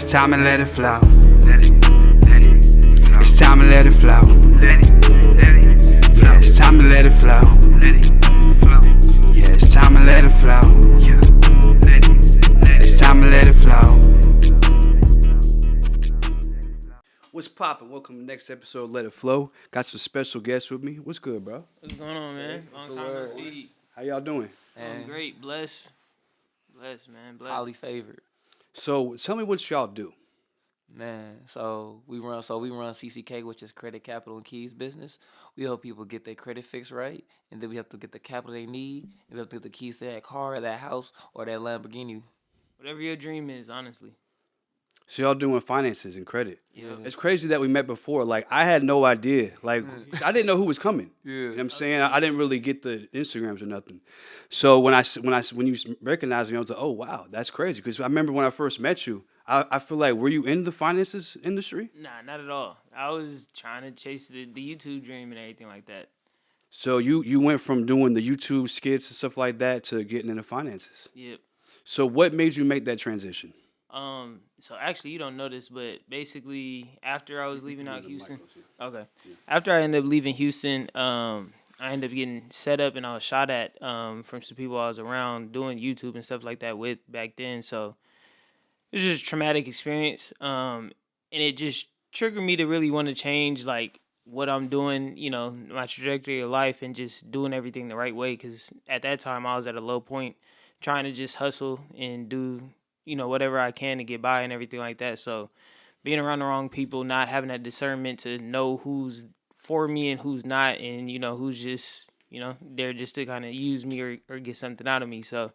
It's time to let it flow. It's time to let it flow. Yeah, it's time to let it flow. Yeah, it's time to let it flow. It's time to let it flow. What's poppin'? Welcome to the next episode of Let It Phlo. Got some special guests with me. What's good, bro? What's going on, man? Long time no see. How y'all doing? I'm great. Blessed, man. Blessed. Highly favored. So tell me what y'all do. Man, so we run CCK, which is Credit Capital and Keys business. We help people get their credit fixed right, and then we have to get the capital they need, and we have to get the keys to that car, that house, or that Lamborghini. Whatever your dream is, honestly. So y'all doing finances and credit. Yeah. It's crazy that we met before. Like, I had no idea. Like, I didn't know who was coming. Yeah. You know what I'm saying? I didn't really get the Instagrams or nothing. So when you recognized me, I was like, oh, wow, that's crazy. Because I remember when I first met you, I feel like, were you in the finances industry? Nah, not at all. I was trying to chase the YouTube dream and everything like that. So you went from doing the YouTube skits and stuff like that to getting into finances. Yep. So what made you make that transition? So actually, you don't know this, but basically, after I was leaving out Houston, after I ended up leaving Houston, I ended up getting set up and I was shot at from some people I was around doing YouTube and stuff like that with back then. So it was just a traumatic experience, and it just triggered me to really want to change like what I'm doing, you know, my trajectory of life, and just doing everything the right way. Because at that time, I was at a low point, trying to just hustle and do, you know, whatever I can to get by and everything like that. So being around the wrong people, not having that discernment to know who's for me and who's not, and, you know, who's just, you know, there just to kind of use me or get something out of me. So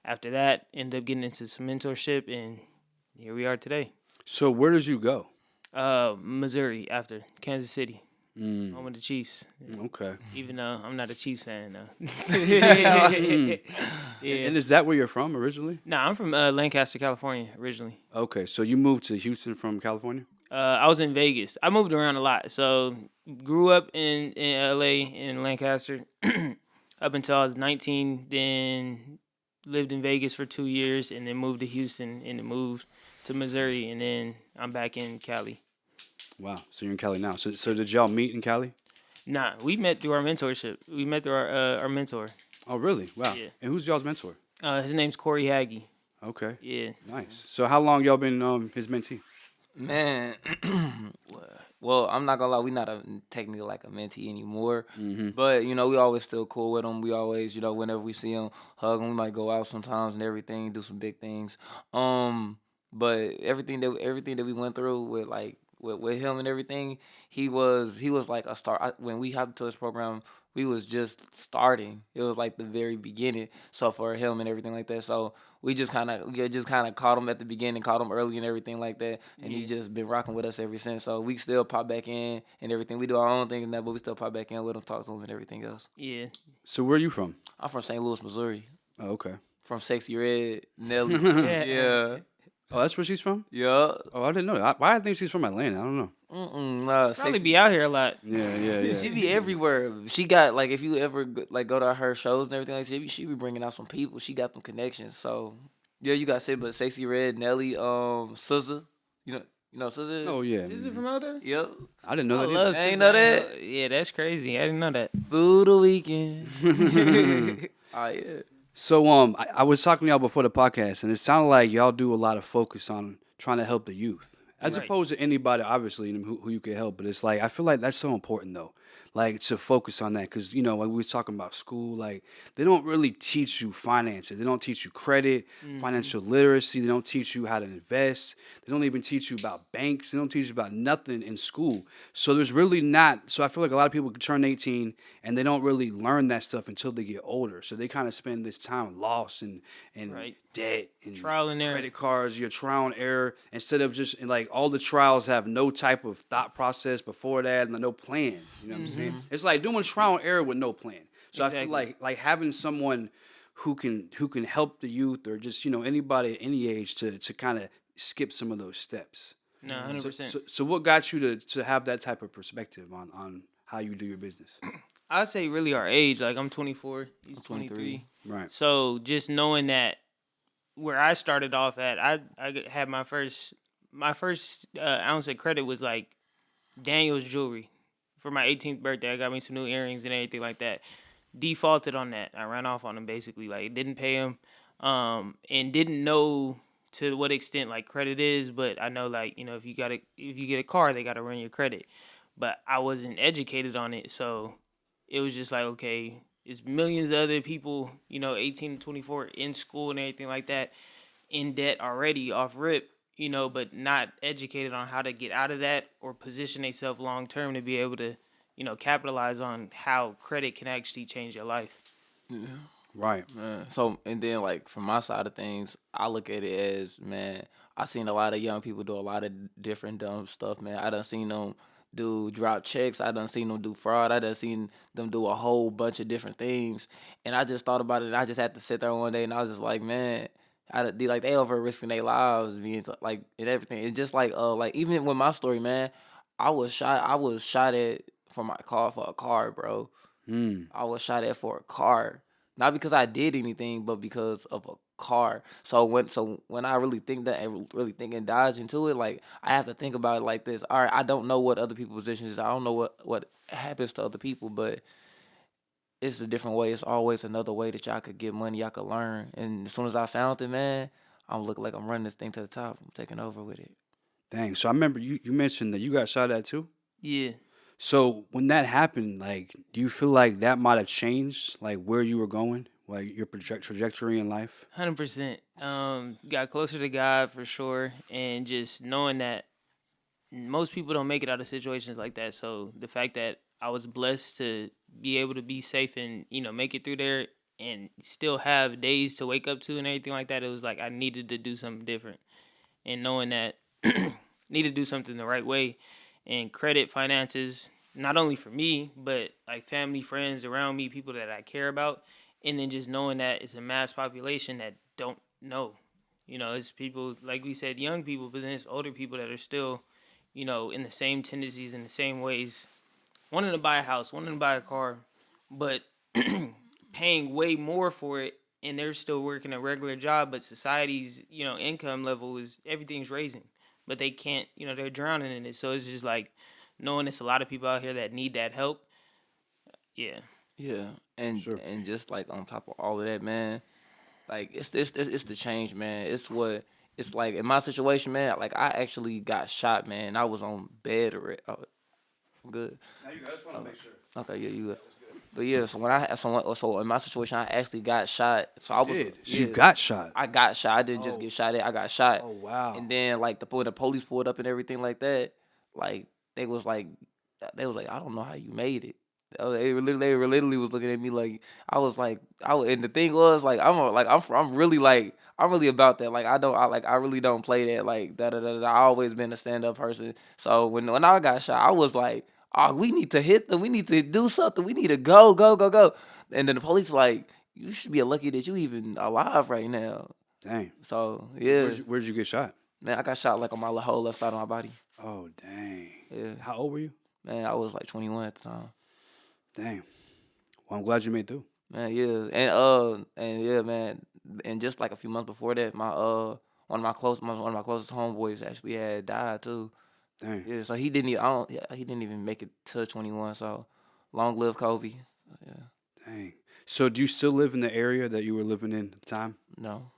after that, ended up getting into some mentorship, and here we are today. So where did you go? Missouri, after Kansas City. Home of the Chiefs. Okay. Even though I'm not a Chiefs fan, though. Yeah. And is that where you're from originally? Nah, I'm from Lancaster, California, originally. Okay, so you moved to Houston from California? I was in Vegas. I moved around a lot. So grew up in LA, in Lancaster, up until I was 19. Then lived in Vegas for 2 years, and then moved to Houston, and then moved to Missouri, and then I'm back in Cali. Wow, so you're in Cali now. So did y'all meet in Cali? Nah, we met through our mentorship. We met through our mentor. Oh, really? Wow. Yeah. And who's y'all's mentor? His name's Corey Haggy. Okay. Yeah. Nice. So how long y'all been his mentee? Man, well, I'm not gonna lie, we not technically like a mentee anymore. Mm-hmm. But, you know, we always still cool with him. We always, you know, whenever we see him, hug him. We might go out sometimes and everything, do some big things. But everything that we went through with him and everything, he was like a star. When we hopped into his program, we was just starting. It was like the very beginning. So for him and everything like that, so we just kind of caught him at the beginning, caught him early and everything like that, and he just been rocking with us ever since. So we still pop back in and everything. We do our own thing and that, but we still pop back in with him, talk to him and everything else. Yeah. So where are you from? I'm from St. Louis, Missouri. Oh, okay. From Sexy Red, Nelly. Yeah. Oh, that's where she's from? Yeah. Oh, I didn't know that. Why I think she's from Atlanta? I don't know. Nah, Probably be out here a lot. Yeah. She be everywhere. She got, like, if you ever go to her shows and everything like that, she be bringing out some people. She got them connections. So yeah, you got but Sexy Red, Nelly, SZA. You know SZA? Oh yeah. Is it from out there? Yep. I didn't know I that. love Ain't SZA. know that? Yeah, that's crazy. I didn't know that. Through the weekend. Oh yeah. So I was talking to y'all before the podcast, and it sounded like y'all do a lot of focus on trying to help the youth, as Right. opposed to anybody, obviously, who you can help. But it's like I feel like that's so important though, like to focus on that, because you know, like we was talking about school, like they don't really teach you finances, they don't teach you credit, financial literacy, they don't teach you how to invest, they don't even teach you about banks, they don't teach you about nothing in school. So there's really not. So I feel like a lot of people turn 18 and they don't really learn that stuff until they get older. So they kind of spend this time lost and Right. debt and Trial and error. credit cards, your trial and error, instead of just like all the trials have no type of thought process before that and no plan. You know what I'm saying? It's like doing trial and error with no plan. So I feel like having someone who can help the youth, or just, you know, anybody at any age to kind of skip some of those steps. No, 100%. So what got you to have that type of perspective on how you do your business? I'd say really our age. Like, I'm 24. He's 23. Right. So just knowing that where I started off at, I had my first my first ounce of credit was like Daniel's jewelry. For my 18th birthday, I got me some new earrings and everything like that. Defaulted on that. I ran off on him basically. Like didn't pay him, and didn't know to what extent like credit is. But I know like if you get a car, they gotta run your credit. But I wasn't educated on it, so it was just like okay, it's millions of other people 18 to 24 in school and everything like that in debt already off rip. But not educated on how to get out of that or position themselves long term to be able to capitalize on how credit can actually change your life. Yeah. Right. So and then like from my side of things, I look at it as man, I seen a lot of young people do a lot of different dumb stuff, man. I done seen them do drop checks. I done seen them do fraud. I done seen them do a whole bunch of different things. And I just thought about it. And I just had to sit there one day, and I was just like, man, they over risking their lives being like and everything. It's just like even with my story, man, I was shot at for a car, bro. I was shot at for a car. Not because I did anything, but because of a car. So when I really think that and really think and dodge into it, like I have to think about it like this. All right, I don't know what other people's positions is. I don't know what happens to other people, but it's a different way. It's always another way that y'all could get money, y'all could learn. And as soon as I found it, man, I'm looking like I'm running this thing to the top. I'm taking over with it. Dang. So I remember you mentioned that you got shot at too. Yeah. So when that happened, like, do you feel like that might have changed, like where you were going, like your trajectory in life? 100%. Got closer to God for sure, and just knowing that most people don't make it out of situations like that. So the fact that I was blessed to be able to be safe and make it through there and still have days to wake up to and everything like that, it was like I needed to do something different, and knowing that need to do something the right way, and credit finances not only for me but like family, friends around me, people that I care about, and then just knowing that it's a mass population that don't know. It's people like we said, young people, but then it's older people that are still in the same tendencies, in the same ways, wanting to buy a house, wanting to buy a car, but paying way more for it, and they're still working a regular job, but society's, income level is everything's raising, but they can't, they're drowning in it. So it's just like knowing it's a lot of people out here that need that help. Yeah. Yeah, and Sure. and just like on top of all of that, man, like it's the change, man. It's like in my situation, man. Like I actually got shot, man. I was on bed already. Oh, I'm good. Now you guys want to make sure. Okay, yeah, you good. But yeah, so in my situation, I actually got shot. So I was Did so yeah, you got shot? I got shot. I didn't just Oh. get shot at. I got shot. Oh wow. And then like when the police pulled up and everything like that, like they was like, I don't know how you made it. They were literally was looking at me like I was like and the thing was like I'm really like I'm really about that. Like I really don't play that like da. I always been a stand up person. So when I got shot, I was like, oh, we need to hit them. We need to do something. We need to go. And then the police like, you should be lucky that you even alive right now. Dang. So yeah, Where'd you get shot? man, I got shot like on my whole left side of my body. Oh dang. Yeah, How old were you? man, I was like 21 at the time. Dang. Well, I'm glad you made it through. Man, yeah, and yeah, man, and just like a few months before that, my one of my closest homeboys actually had died too. Dang. Yeah, so he didn't even make it to 21. So long live Kobe. Yeah, Dang. So do you still live in the area that you were living in at the time? no,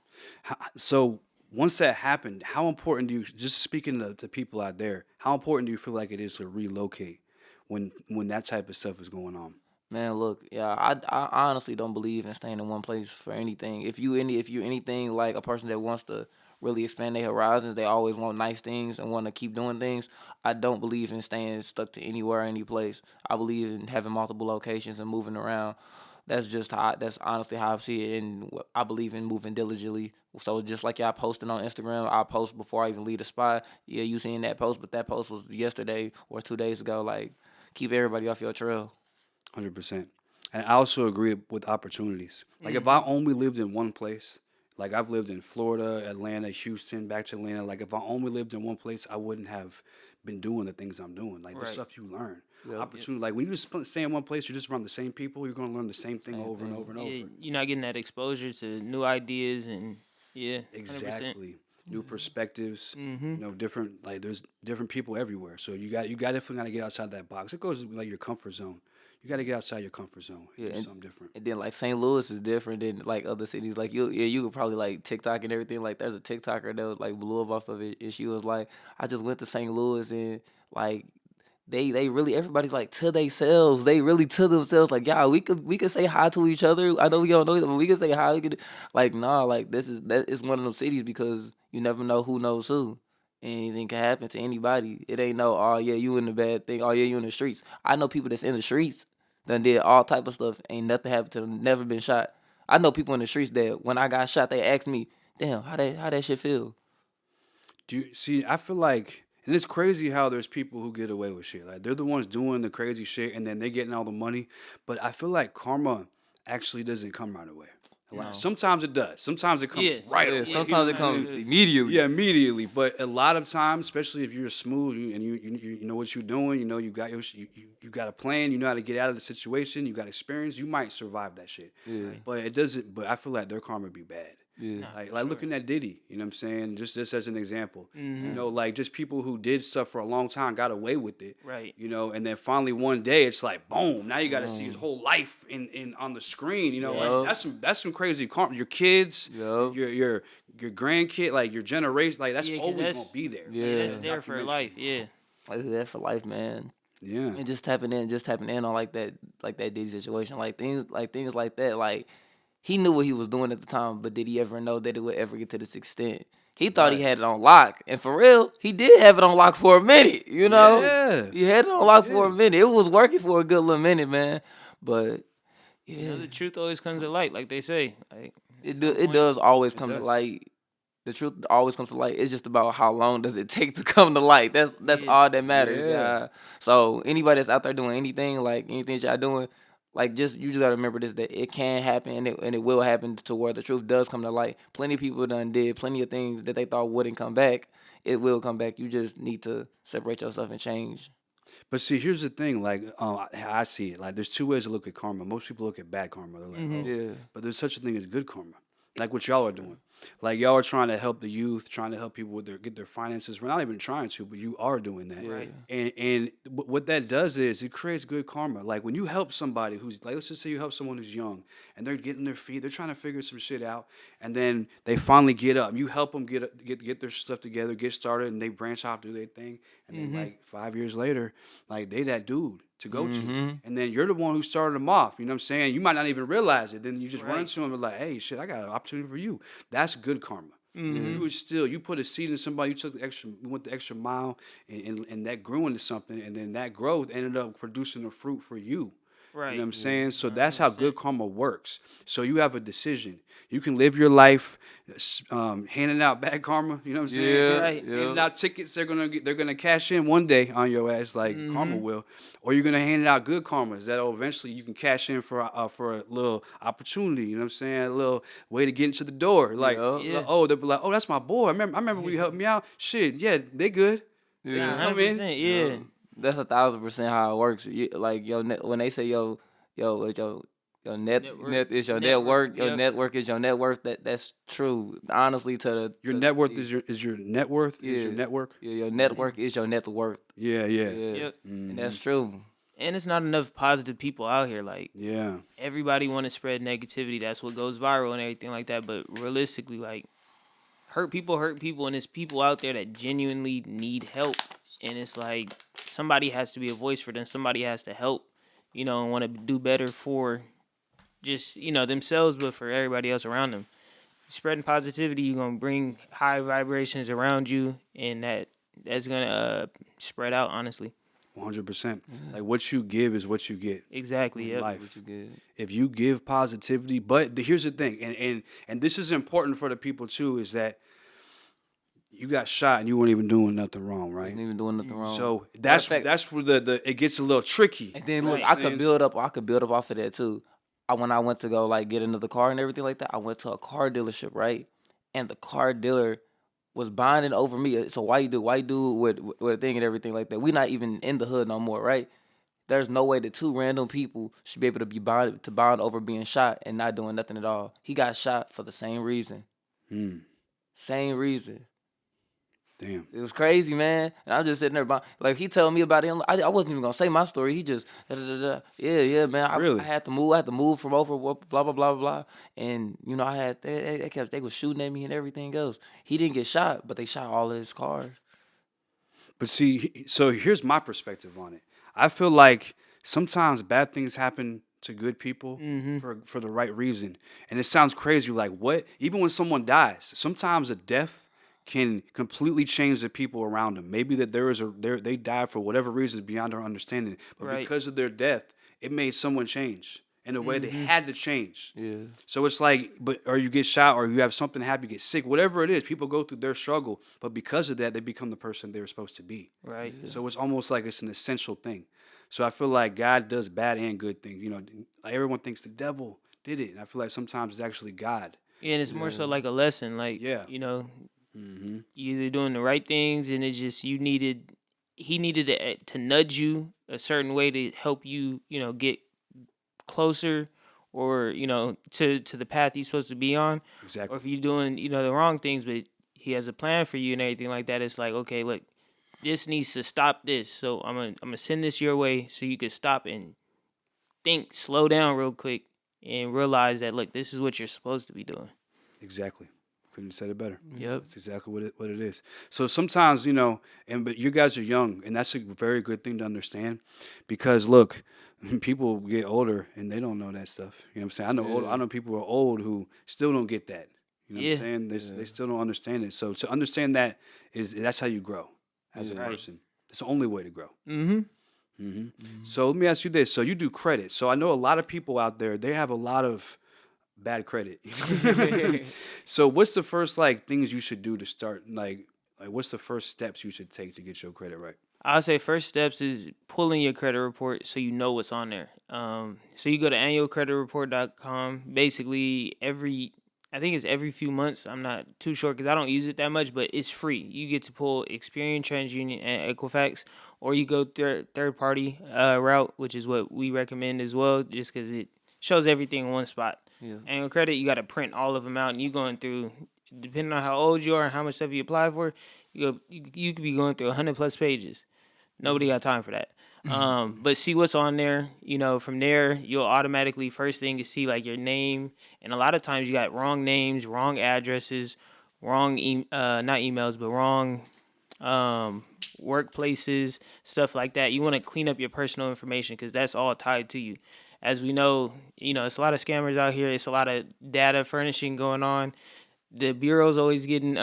So once that happened, how important do you, just speaking to people out there, how important do you feel like it is to relocate when that type of stuff is going on? man, look, yeah, I honestly don't believe in staying in one place for anything. If you're anything like a person that wants to really expand their horizons, they always want nice things and want to keep doing things. I don't believe in staying stuck to anywhere, any place. I believe in having multiple locations and moving around. That's honestly how I see it, and I believe in moving diligently. So just like y'all posting on Instagram, I post before I even leave the spot. Yeah, you seen that post, but that post was yesterday or 2 days ago. Like, keep everybody off your trail. 100%. And I also agree with opportunities. Like if I only lived in one place, like I've lived in Florida, Atlanta, Houston, back to Atlanta. Like if I only lived in one place, I wouldn't have been doing the things I'm doing. Like the Right. stuff you learn, Yep. opportunity. Like when you just stay in one place, you're just around the same people. You're gonna learn the same thing over and over and Yeah, over. you're not getting that exposure to new ideas and yeah, 100%. Exactly. new perspectives. You know, different like there's different people everywhere. So you definitely gotta get outside that box. It goes like your comfort zone. You gotta get outside your comfort zone. Yeah, Do and, something different. and then like St. Louis is different than like other cities. Like you could probably like TikTok and everything. Like there's a TikToker that was like blew up off of it, and she was like, I just went to St. Louis and like they really everybody's like to themselves. They really to themselves. Like yeah, we could say hi to each other. I know we don't know each other, but we could say hi. We could like nah. Like it's one of them cities because you never know who knows who. Anything can happen to anybody. It ain't no oh yeah you in the bad thing. Oh yeah you in the streets. I know people that's in the streets done did all type of stuff. Ain't nothing happened to them. Never been shot. I know people in the streets that when I got shot, they asked me, "Damn, how that shit feel?" Do you see? I feel like, and it's crazy how there's people who get away with shit. Like they're the ones doing the crazy shit, and then they getting all the money. But I feel like karma actually doesn't come right away. Like, No. sometimes it does. Sometimes it comes right Yeah, away. sometimes it comes immediately. Yeah, immediately. But a lot of times, especially if you're smooth and you know what you're doing, you know you got you got a plan, you know how to get out of the situation, you got experience, you might survive that shit. Yeah. But it doesn't. But I feel like their karma be bad. Yeah. Like looking at Diddy, you know what I'm saying? Just as an example. You know, like just people who did stuff for a long time got away with it. Right. You know, and then finally one day it's like boom, now you gotta see his whole life in on the screen. You know, like that's some crazy karma. Your kids, Yup. your grandkid, like your generation, like that's 'cause always that's- gonna be there. Yeah. That's there for life. Yeah. Like that for life, man. Yeah. And just tapping in on like that Diddy situation, like things like that. Like he knew what he was doing at the time, but did he ever know that it would ever get to this extent? He thought he had it on lock, and for real, he did have it on lock for a minute. You know, Yeah. he had it on lock for a minute. It was working for a good little minute, man. But yeah, You know, the truth always comes to light, like they say. Like it does always come to light. The truth always comes to light. It's just about how long does it take to come to light. That's all that matters. Yeah. Yeah. So anybody that's out there doing anything like anything y'all doing, like you just gotta remember this that it can happen and it will happen to where the truth does come to light. Plenty of people done did plenty of things that they thought wouldn't come back. It will come back. You just need to separate yourself and change. But see, here's the thing. Like, how I see it. Like, there's two ways to look at karma. Most people look at bad karma. They're like, oh, Yeah. but there's such a thing as good karma. Like what y'all are doing. Like y'all are trying to help the youth, trying to help people with get their finances. We're not even trying to, but you are doing that. Right. And what that does is it creates good karma. Like when you help somebody who's like, let's just say you help someone who's young and they're getting their feet, they're trying to figure some shit out, and then they finally get up. You help them get their stuff together, get started, and they branch off, do their thing, and then like 5 years later, like they that dude to go to, and then you're the one who started them off. You know what I'm saying? You might not even realize it. Then you just run into them and be like, hey, shit, I got an opportunity for you. That's good karma. You would still, you put a seed in somebody, you went the extra mile, and that grew into something, and then that growth ended up producing a fruit for you. Right. You know what I'm saying? So that's how good karma works. So you have a decision. You can live your life handing out bad karma. You know what I'm saying? Yeah, Right. yeah. Handing out tickets. They're gonna cash in one day on your ass, like karma will. Or you're gonna hand out good karmas that'll eventually you can cash in for a little opportunity. You know what I'm saying? A little way to get into the door. Like, Yeah. oh, they'll be like, oh, that's my boy. I remember when you helped me out. Shit, yeah, they good. Yeah. Come in. 100%. Yeah. That's 1,000% how it works. Like when they say it's your is your network, your Yep. network is your net worth. That's true. Honestly, Your net worth is your net worth. Is your Yeah. network. your network is your net worth. Yeah, yeah, Yeah, Yep. and that's true. And it's not enough positive people out here. Like yeah. everybody want to spread negativity. That's what goes viral and everything like that. But realistically, like hurt people, and there's people out there that genuinely need help. And it's like somebody has to be a voice for them. Somebody has to help, and want to do better for just, themselves, but for everybody else around them. Spreading positivity, you're going to bring high vibrations around you, and that's going to spread out, honestly. 100%. Like what you give is what you get. Exactly, in yep. life. You good. If you give positivity, but here's the thing, and this is important for the people too, is that you got shot and you weren't even doing nothing wrong, right? Ain't even doing nothing wrong. So that's Matter of fact- where the it gets a little tricky. And then look, Right. I could build up off of that too. When I went to go like get another car and everything like that, I went to a car dealership, right? And the car dealer was bonding over me. It's a white dude with a thing and everything like that. We not even in the hood no more, right? There's no way that two random people should be able to bond over being shot and not doing nothing at all. He got shot for the same reason. Same reason. Damn. It was crazy, man. And I'm just sitting there, like he told me about it. I wasn't even gonna say my story. He just, yeah, man. Really? I had to move. I had to move from over, blah blah blah blah blah. And you know, they was shooting at me and everything else. He didn't get shot, but they shot all of his cars. But see, so here's my perspective on it. I feel like sometimes bad things happen to good people for the right reason. And it sounds crazy, like what? Even when someone dies, sometimes a death can completely change the people around them. Maybe that they died for whatever reasons beyond our understanding, but Right. because of their death, it made someone change in a way they had to change. Yeah. So it's like, or you get shot, or you have something happen, you get sick, whatever it is. People go through their struggle, but because of that, they become the person they were supposed to be. Right. So it's almost like it's an essential thing. So I feel like God does bad and good things. You know, like everyone thinks the devil did it, and I feel like sometimes it's actually God. Yeah, and it's more so like a lesson. Like, Yeah. you know, you either doing the right things, and it's just he needed to nudge you a certain way to help you, you know, get closer, or you know, to the path you're supposed to be on. Exactly. Or if you're doing, you know, the wrong things, but he has a plan for you and everything like that. It's like, okay, look, this needs to stop this. So I'm gonna send this your way so you can stop and think, slow down real quick, and realize that look, this is what you're supposed to be doing. Exactly. Couldn't have said it better. Yep. That's exactly what it is. So sometimes, you know, but you guys are young, and that's a very good thing to understand, because look, people get older and they don't know that stuff. You know what I'm saying? I know people who are old who still don't get that. You know what I'm saying? They still don't understand it. So to understand that that's how you grow as a person. It's the only way to grow. So let me ask you this. So you do credit. So I know a lot of people out there, they have a lot of bad credit. So what's the first like things you should do to start, like what's the first steps you should take to get your credit right? I'll say first steps is pulling your credit report so you know what's on there. So you go to annualcreditreport.com. Basically, I think it's every few months. I'm not too sure because I don't use it that much, but it's free. You get to pull Experian, TransUnion, and Equifax, or you go third party route, which is what we recommend as well, just because it shows everything in one spot. Yeah. Annual credit, you got to print all of them out, and you going through, depending on how old you are and how much stuff you apply for, you could be going through 100+ pages. Nobody got time for that. But see what's on there. You know, from there, you'll automatically, first thing is see like your name. And a lot of times you got wrong names, wrong addresses, wrong, not emails, but wrong workplaces, stuff like that. You want to clean up your personal information because that's all tied to you. As we know, it's a lot of scammers out here. It's a lot of data furnishing going on. The bureau's always getting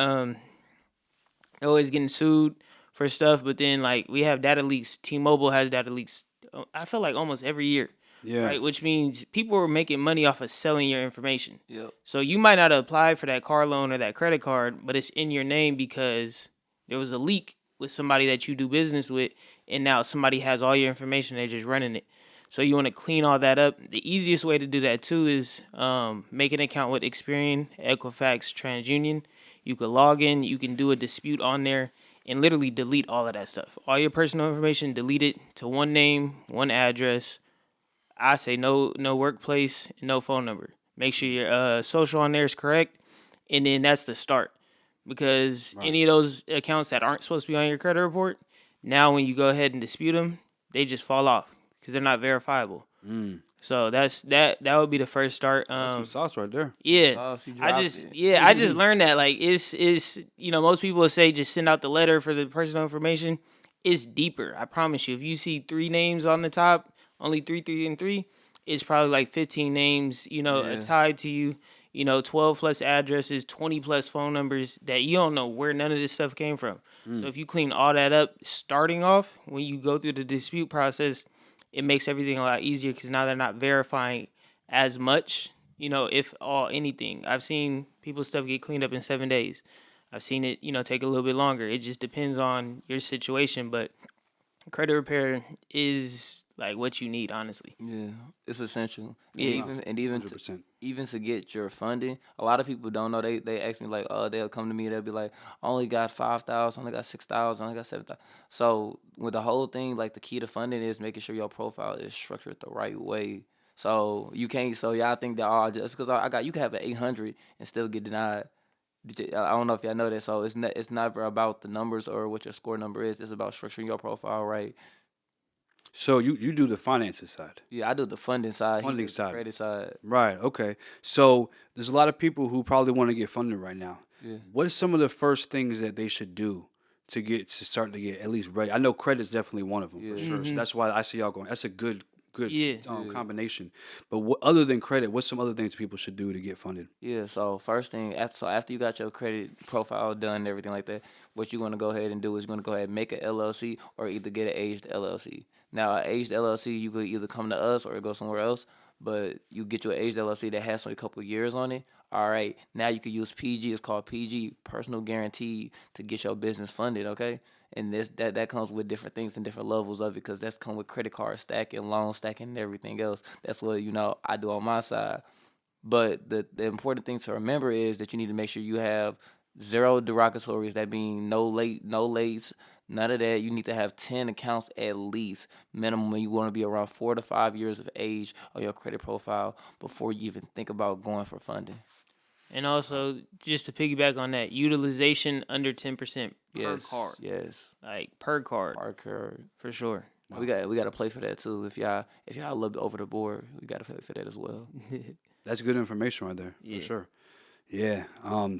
sued for stuff, but then like we have data leaks. T-Mobile has data leaks. I feel like almost every year. Yeah. Right, which means people are making money off of selling your information. Yep. So you might not apply for that car loan or that credit card, but it's in your name because there was a leak with somebody that you do business with, and now somebody has all your information. They're just running it. So you want to clean all that up. The easiest way to do that too is make an account with Experian, Equifax, TransUnion. You can log in. You can do a dispute on there and literally delete all of that stuff. All your personal information, delete it to one name, one address. I say no workplace, no phone number. Make sure your social on there is correct, and then that's the start. Because any of those accounts that aren't supposed to be on your credit report, now when you go ahead and dispute them, they just fall off because they're not verifiable. So that would be the first start. That's some sauce right there. Yeah, Sauce, he I dropped just it. learned that like it's most people will say just send out the letter for the personal information. It's deeper. I promise you. If you see 3 names on the top, only 3, 3, and 3, it's probably like 15 names. Tied to you. 12+ addresses, 20+ phone numbers that you don't know where none of this stuff came from. So if you clean all that up, starting off when you go through the dispute process, it makes everything a lot easier because now they're not verifying as much, if anything. I've seen people's stuff get cleaned up in 7 days. I've seen it, take a little bit longer. It just depends on your situation, but credit repair is like what you need, honestly. Yeah, it's essential. Yeah. Even to get your funding, a lot of people don't know. They ask me like, they'll come to me. They'll be like, I only got 5,000, only got 6,000, only got 7,000. So with the whole thing, like the key to funding is making sure your profile is structured the right way. So you can't. So y'all think that just because you can have an 800 and still get denied. I don't know if y'all know that. So it's never about the numbers or what your score number is. It's about structuring your profile right. So you do the finances side, Yeah, I do the funding side. He funding does the side. credit side. Right. Okay. So there's a lot of people who probably want to get funded right now. Yeah. What are some of the first things that they should do to start to get at least ready? I know credit's definitely one of them for Yeah. sure. So that's why I see y'all going. That's a good Yeah. combination. But other than credit, what's some other things people should do to get funded? Yeah, so first thing after you got your credit profile done and everything like that, what you're gonna go ahead and do is you're gonna go ahead and make an LLC or either get an aged LLC. Now, an aged LLC, you could either come to us or go somewhere else, but you get your aged LLC that has only a couple of years on it. All right, now you can use PG. It's called PG, personal guarantee, to get your business funded. Okay, and that comes with different things and different levels of it, because that's come with credit card stacking, loan stacking, and everything else. That's what I do on my side. But the important thing to remember is that you need to make sure you have zero derogatories. That being no lates, none of that. You need to have 10 accounts at least minimum. And you want to be around 4 to 5 years of age on your credit profile before you even think about going for funding. And also, just to piggyback on that, utilization under 10% per card. Yes. Like per card. Per card. For sure. We got to play for that too. If y'all a little bit over the board, we got to play for that as well. That's good information right there, Yeah. for sure. Yeah.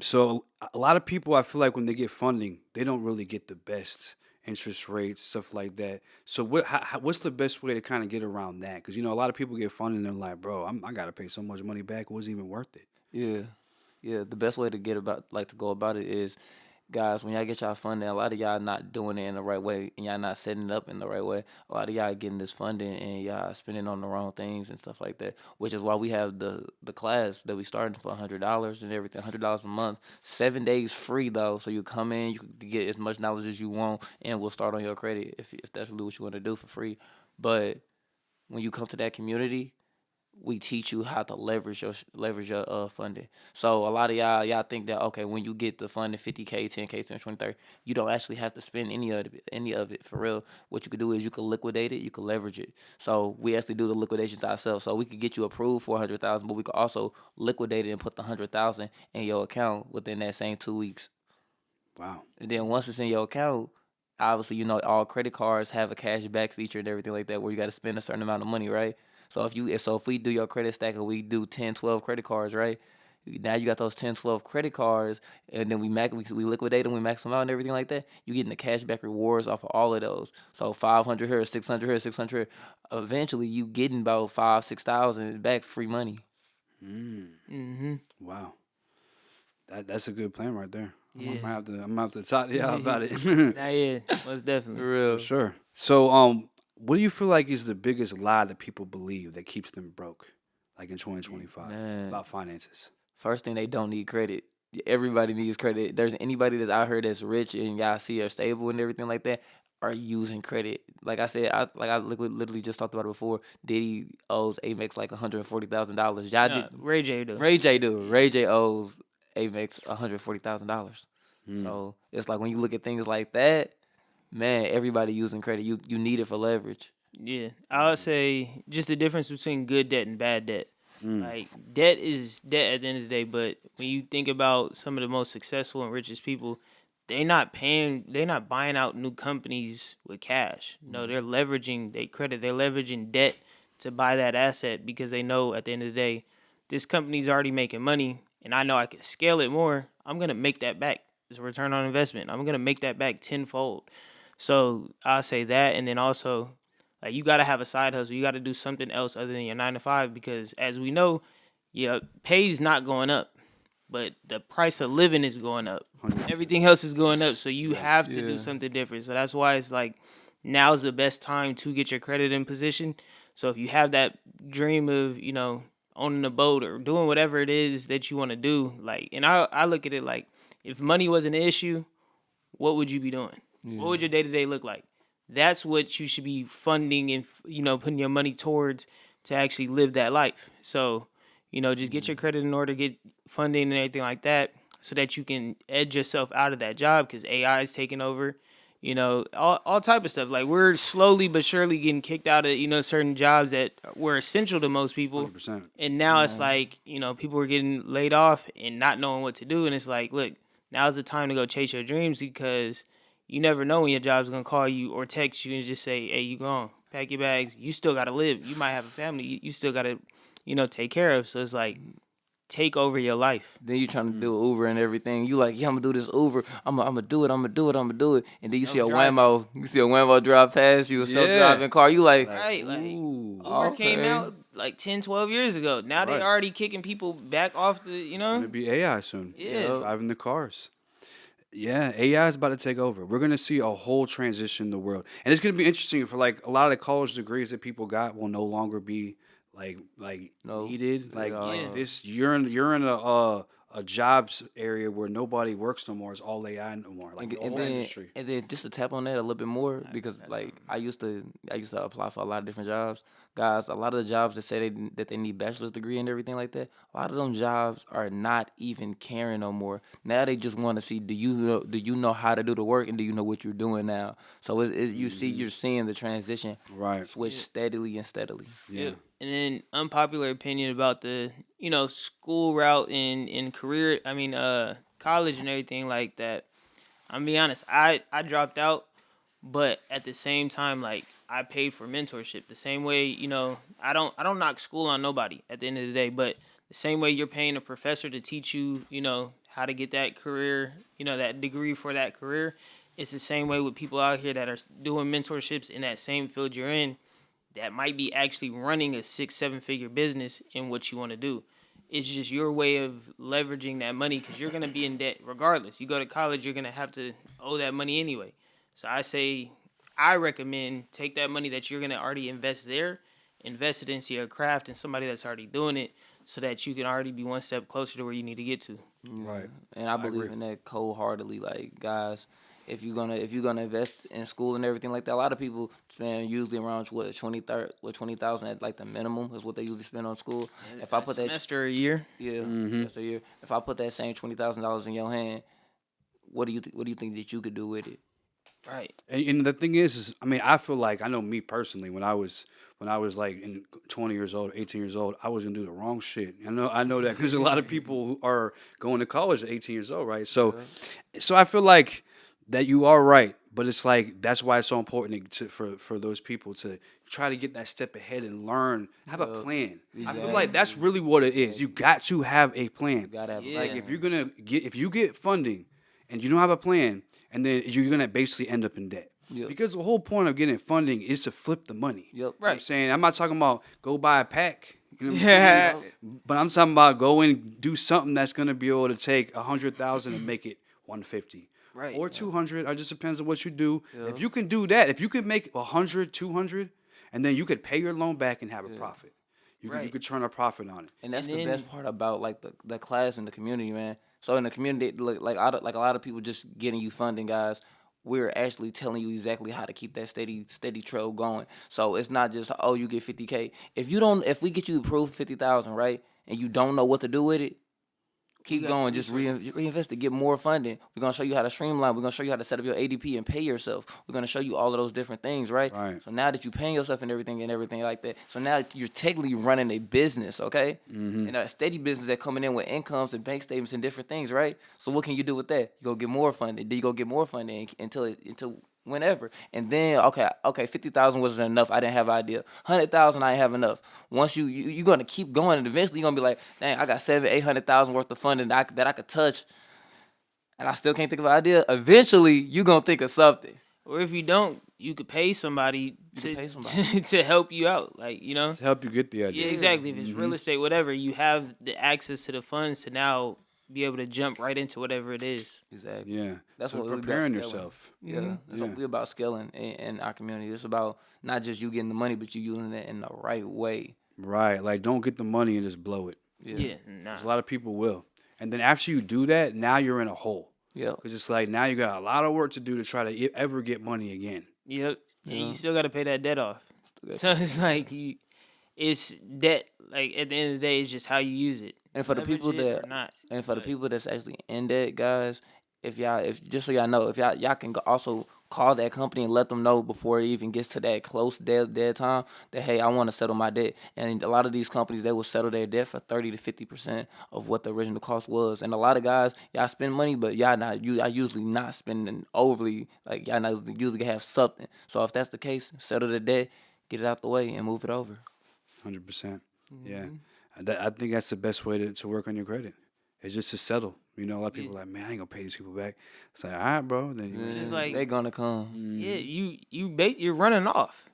So a lot of people, I feel like when they get funding, they don't really get the best interest rates, stuff like that. So what's the best way to kind of get around that? Because a lot of people get funding and they're like, bro, I gotta pay so much money back, it wasn't even worth it. Yeah. The best way to go about it is, guys, when y'all get y'all funding, a lot of y'all not doing it in the right way, and y'all not setting it up in the right way. A lot of y'all getting this funding and y'all spending on the wrong things and stuff like that. Which is why we have the class that we started for $100 and everything, $100 a month, 7 days free though. So you come in, you can get as much knowledge as you want, and we'll start on your credit if that's really what you want to do for free. But when you come to that community, we teach you how to leverage your funding. So a lot of y'all think that, okay, when you get the funding, 50K, 10K, 10, 20, 30, you don't actually have to spend any of it for real. What you could do is you could liquidate it, you could leverage it. So we actually do the liquidations ourselves. So we could get you approved for $100,000, but we could also liquidate it and put the $100,000 in your account within that same 2 weeks. Wow. And then once it's in your account, obviously, all credit cards have a cash back feature and everything like that, where you got to spend a certain amount of money, right? So if we do your credit stack and we do 10, 12 credit cards, right? Now you got those 10, 12 credit cards, and then we liquidate them, we max them out and everything like that. You getting the cash back rewards off of all of those. So 500 here, 600 here, 600 here. Eventually, you getting about 5,000-6,000 back free money. Wow. That's a good plan right there. Yeah. I'm gonna have to talk to y'all about it. Yeah, most definitely. Real. For sure. So what do you feel like is the biggest lie that people believe that keeps them broke, like in 2025, Man. about finances? First thing, they don't need credit. Everybody needs credit. There's anybody that's out here that's rich and y'all see are stable and everything like that are using credit. Like I said, I literally just talked about it before. Diddy owes Amex like $140,000. Y'all did. Ray J do. Ray J owes Amex $140,000. So it's like when you look at things like that, man, everybody using credit. You need it for leverage. Yeah, I would say just the difference between good debt and bad debt. Like, debt is debt at the end of the day, but when you think about some of the most successful and richest people, they're not buying out new companies with cash. No, they're leveraging their credit. They're leveraging debt to buy that asset, because they know at the end of the day, this company's already making money, and I know I can scale it more. I'm going to make that back. It's a return on investment. I'm going to make that back tenfold. So I'll say that, and then also, like, you got to have a side hustle. You got to do something else other than your 9 to 5, because as we know, pay's not going up, but the price of living is going up. Everything else is going up, so you have to do something different. So that's why it's like, now's the best time to get your credit in position. So if you have that dream of, owning a boat or doing whatever it is that you want to do, like, and I look at it like, if money wasn't an issue, what would you be doing? What would your day-to-day look like? That's what you should be funding and, putting your money towards to actually live that life. So, just get your credit in order, get funding and everything like that, so that you can edge yourself out of that job, because AI is taking over. you know, all type of stuff. Like we're slowly but surely getting kicked out of, you know, certain jobs that were essential to most people. 100%. And now it's like, you know, people are getting laid off and not knowing what to do. And it's like, look, now's the time to go chase your dreams because you never know when your job's gonna call you or text you and just say, hey, you gone. Pack your bags. You still gotta live. You might have a family. You still gotta, you know, take care of. So it's like, take over your life. Then you trying to do Uber and everything. You like, yeah, I'm gonna do this Uber. I'm gonna do it. I'm gonna do it. I'm gonna do it. And then you see a Waymo. You see a Waymo drive past you, a self-driving car. You like, Right, like Ooh. Uber came out like 10, 12 years ago. Now they already kicking people back off the, you know? It's gonna be AI soon. Yeah. Driving the cars. Yeah, AI is about to take over. We're gonna see a whole transition in the world, and it's gonna be interesting for like a lot of the college degrees that people got will no longer be needed. Like this, you're in a jobs area where nobody works no more. It's all AI no more. Like the whole industry. And then just to tap on that a little bit more, because like I used to apply for a lot of different jobs. Guys, a lot of the jobs that say that they need bachelor's degree and everything like that, a lot of them jobs are not even caring no more. Now they just want to see, do you know how to do the work, and do you know what you're doing now? So you're seeing the transition switch steadily and steadily. Yeah. And then unpopular opinion about the, you know, school route in career, college and everything like that. I'm be honest, I dropped out, but at the same time, like I paid for mentorship. The same way, you know, I don't knock school on nobody at the end of the day, but the same way you're paying a professor to teach you, you know, how to get that career, you know, that degree for that career, it's the same way with people out here that are doing mentorships in that same field you're in. That might be actually running a 6-7 figure business in what you want to do. It's just your way of leveraging that money because you're going to be in debt regardless. You go to college, you're going to have to owe that money anyway. So I recommend take that money that you're going to already invest there, invest it into your craft and somebody that's already doing it so that you can already be one step closer to where you need to get to. Right. And I believe in that cold-heartedly. Like, guys, if you're gonna invest in school and everything like that, a lot of people spend usually around 20,000 at like the minimum is what they usually spend on school. If I put that semester a year, semester a year. If I put that same $20,000 in your hand, what do you think that you could do with it? Right. And the thing is, I mean, I feel like I know me personally when I was like in 20 years old, 18 years old, I was gonna do the wrong shit. I know that because a lot of people who are going to college at 18 years old, right? So I feel like that you are right, but it's like that's why it's so important for those people to try to get that step ahead and learn, have a plan. Exactly. I feel like that's really what it is. You got to have a plan. You gotta have a like plan. if you get funding and you don't have a plan, and then you're gonna basically end up in debt. Yep. Because the whole point of getting funding is to flip the money. Yep. You know what Right. I'm saying? I'm not talking about go buy a pack. You know what I'm saying? But I'm talking about go and do something that's gonna be able to take 100,000 and make it 150. Right. Or 200. It just depends on what you do. Yeah. If you can do that, if you can make 100, 200, and then you could pay your loan back and have a profit. You could turn a profit on it. And that's the best part about like the class and the community, man. So in the community, like a lot of people just getting you funding, guys. We're actually telling you exactly how to keep that steady trail going. So it's not just you get 50K. If we get you approved 50,000, right, and you don't know what to do with it, keep going. Just reinvest it. Get more funding. We're gonna show you how to streamline. We're gonna show you how to set up your ADP and pay yourself. We're gonna show you all of those different things, right? Right. So now that you're paying yourself and everything like that, so now you're technically running a business, okay? Mm-hmm. And a steady business that coming in with incomes and bank statements and different things, right? So what can you do with that? You go get more funding. Then you go get more funding until whenever. And then okay, 50,000 wasn't enough. I didn't have an idea. 100,000, I didn't have enough. Once you're gonna keep going, and eventually you're gonna be like, dang, I got 700,000-800,000 worth of funding that I could touch, and I still can't think of an idea. Eventually, you're gonna think of something. Or if you don't, you could pay somebody to help you out, like, you know, To help you get the idea. Yeah, exactly. If it's real estate, whatever, you have the access to the funds to now be able to jump right into whatever it is. Exactly. Yeah. That's So what we're preparing about scaling. yourself. Yeah. That's what we're about scaling in our community. It's about not just you getting the money, but you using it in the right way. Right. Like, don't get the money and just blow it. Yeah, nah. 'Cause a lot of people will. And then after you do that, now you're in a hole. Yeah. Because it's like now you got a lot of work to do to try to ever get money again. Yep. And you still got to pay that debt off. So it's like it's debt. Like at the end of the day, it's just how you use it. And for the people Leverage it or not. the people that's actually in debt, guys, if just so y'all know, if y'all can also call that company and let them know before it even gets to that close dead time that, hey, I want to settle my debt. And a lot of these companies, they will settle their debt for 30 to 50% of what the original cost was. And a lot of guys, y'all spend money, but y'all usually not spending overly, like y'all not usually have something. So if that's the case, settle the debt, get it out the way, and move it over. 100%. Yeah. I think that's the best way to work on your credit. It's just to settle. You know, a lot of people are like, man, I ain't gonna pay these people back. It's like, all right, bro. Then It's like they gonna come. Yeah, you're running off.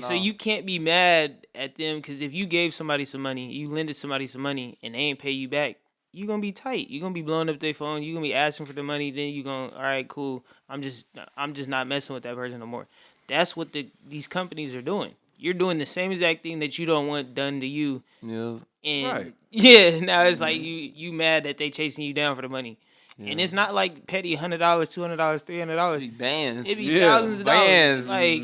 So you can't be mad at them because if you gave somebody some money, you lended somebody some money, and they ain't pay you back, you gonna be tight. You gonna be blowing up their phone. You gonna be asking for the money. Then you gonna, all right, cool. I'm just not messing with that person no more. That's what these companies are doing. You're doing the same exact thing that you don't want done to you. Yeah. And now it's like you mad that they chasing you down for the money. Yeah. And it's not like petty $100, $200, $300. Bands. It be thousands of dollars. Like,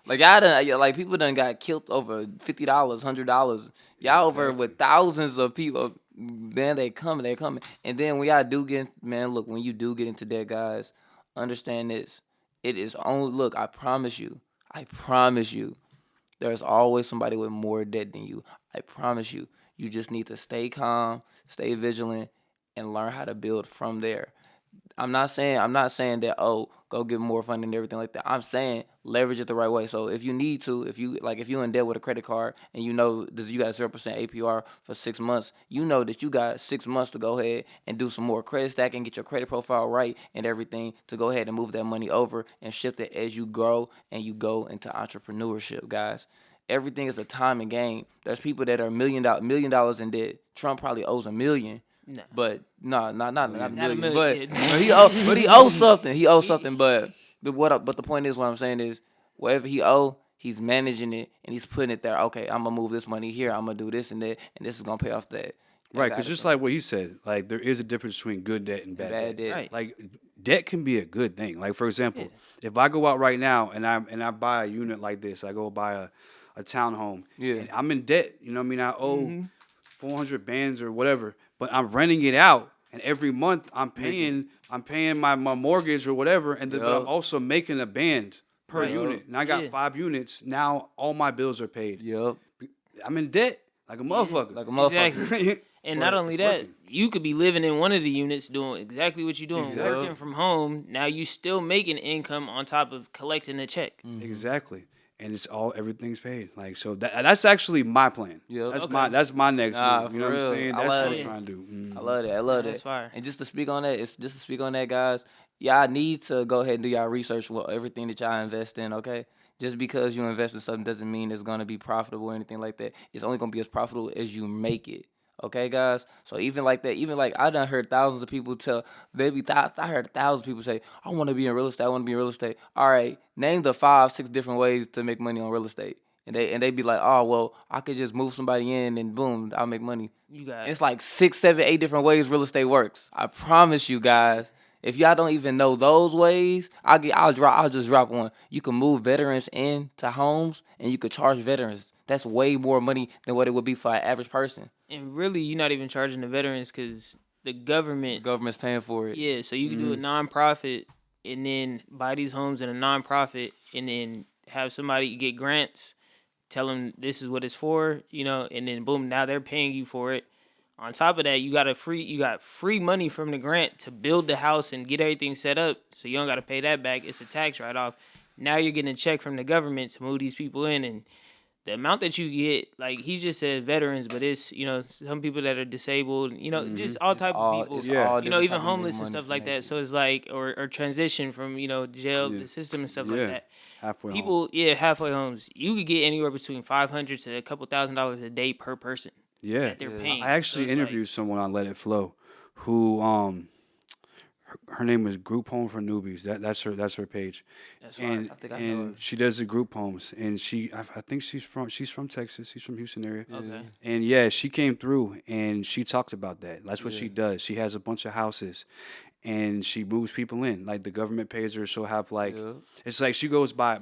like y'all done, like people done got killed over $50, $100. Y'all over with thousands of people. Man, they coming. And then when y'all do get, man, look, when you do get into debt, guys, understand this. It is only, look, I promise you, there's always somebody with more debt than you. I promise you. You just need to stay calm, stay vigilant, and learn how to build from there. I'm not saying that, oh, go get more funding and everything like that. I'm saying leverage it the right way. So if you need to, if you in debt with a credit card and you know this, you got 0% APR for 6 months, you know that you got 6 months to go ahead and do some more credit stacking, get your credit profile right and everything to go ahead and move that money over and shift it as you grow and you go into entrepreneurship, guys. Everything is a time and game. There's people that are $1 million in debt. Trump probably owes $1 million. Nah. But not a million. But he owes something. He owes something. But the point is, what I'm saying is, whatever he owe, he's managing it and he's putting it there. Okay, I'm gonna move this money here. I'm gonna do this and that, and this is gonna pay off that. Right, because just like what he said, like there is a difference between good debt and bad debt. Right. Like debt can be a good thing. Like for example, if I go out right now and I buy a unit like this, I go buy a townhome. Yeah. And I'm in debt. You know what I mean? I owe 400 bands or whatever, but I'm renting it out, and every month I'm paying my mortgage or whatever, and then but I'm also making a band per unit. And I got 5 units. Now all my bills are paid. Yep. I'm in debt like a motherfucker. Exactly. And not only that, you could be living in one of the units doing exactly what you're doing, working from home. Now you still making income on top of collecting a check. Exactly. And it's everything's paid. Like so that's actually my plan. Yeah, that's my next move. You know what I'm saying? I That's what love I'm it. trying to do. I love that. That's fire. And just to speak on that, guys, y'all need to go ahead and do y'all research with everything that y'all invest in, okay? Just because you invest in something doesn't mean it's gonna be profitable or anything like that. It's only gonna be as profitable as you make it. Okay, guys. So even like I done heard thousands of people tell. I heard thousands of people say, "I want to be in real estate. I want to be in real estate." All right, name the 5-6 different ways to make money on real estate, and they be like, "Oh well, I could just move somebody in and boom, I'll make money." You got It's like 6, 7, 8 different ways real estate works. I promise you guys. If y'all don't even know those ways, I'll just drop one. You can move veterans into homes, and you could charge veterans. That's way more money than what it would be for an average person. And really, you're not even charging the veterans because the government's paying for it. Yeah, so you can do a nonprofit and then buy these homes in a nonprofit and then have somebody get grants, tell them this is what it's for, and then boom, now they're paying you for it. On top of that, you got free money from the grant to build the house and get everything set up, so you don't got to pay that back. It's a tax write-off. Now you're getting a check from the government to move these people in, and the amount that you get, like he just said veterans, but it's, some people that are disabled, just all type of people. Even homeless and stuff like that. So it's like, or transition from, jail, the system and stuff like that. Halfway homes. You could get anywhere between $500 to a couple $1,000s a day per person. Yeah. That they're paying. I actually interviewed someone on Let It Phlo who, her name is Group Home for Newbies. That's her page. That's fine. I think I know her. She does the group homes, and I think she's from Texas. She's from Houston area. Okay. And she came through and she talked about that. That's what she does. She has a bunch of houses, and she moves people in. Like the government pays her. She'll have it's like she goes by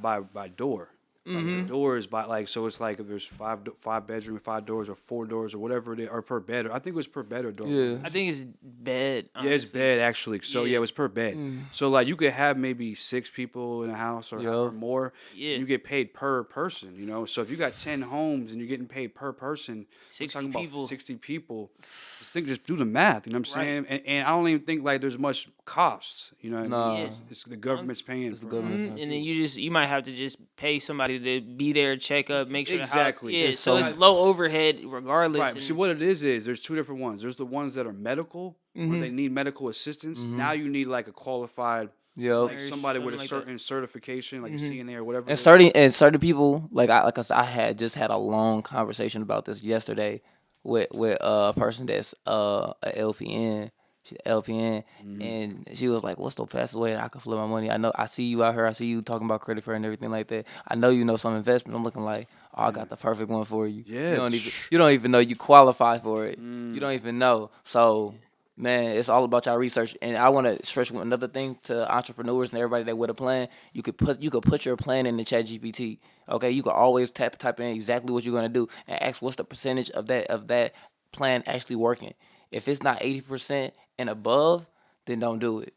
door. Like the doors by like so it's like if there's five bedroom, 5 doors or 4 doors or whatever it is, or per bed. I think it was per bed or door. Yeah. I think it's bed. Yeah, it's honestly. bed actually. So yeah, it was per bed. So like you could have maybe 6 people in a house or more. Yeah. And you get paid per person. So if you got 10 homes and you're getting paid per person, 60 we're talking people. about 60 people. Just do the math. You know what I'm Right. saying? And I don't even think like there's much costs. You know what I Nah. mean? It's the government's paying. For government. And then you might have to just pay somebody to be there, check up, make sure Exactly. the house. Yeah, It's so so- it's low overhead regardless. Right. and- See what it is there's two different ones. There's the ones that are medical, where they need medical assistance. Now you need like a qualified, Yep. like somebody with a Something like certain certification, like a CNA or whatever. And it is. certain people, like I said, I had just had a long conversation about this yesterday with a person that's a LPN. She's LPN, and she was like, "What's the fastest way that I can flip my money? I see you out here. I see you talking about credit card and everything like that. I know you know some investment. I'm looking like, oh, I got the perfect one for you. Yeah. You don't even know you qualify for it. You don't even know. So, man, it's all about y'all research. And I want to stress another thing to entrepreneurs and everybody that with a plan. You could put your plan in the Chat GPT. Okay, you can always type in exactly what you're gonna do and ask what's the percentage of that plan actually working. If it's not 80% and above, then don't do it.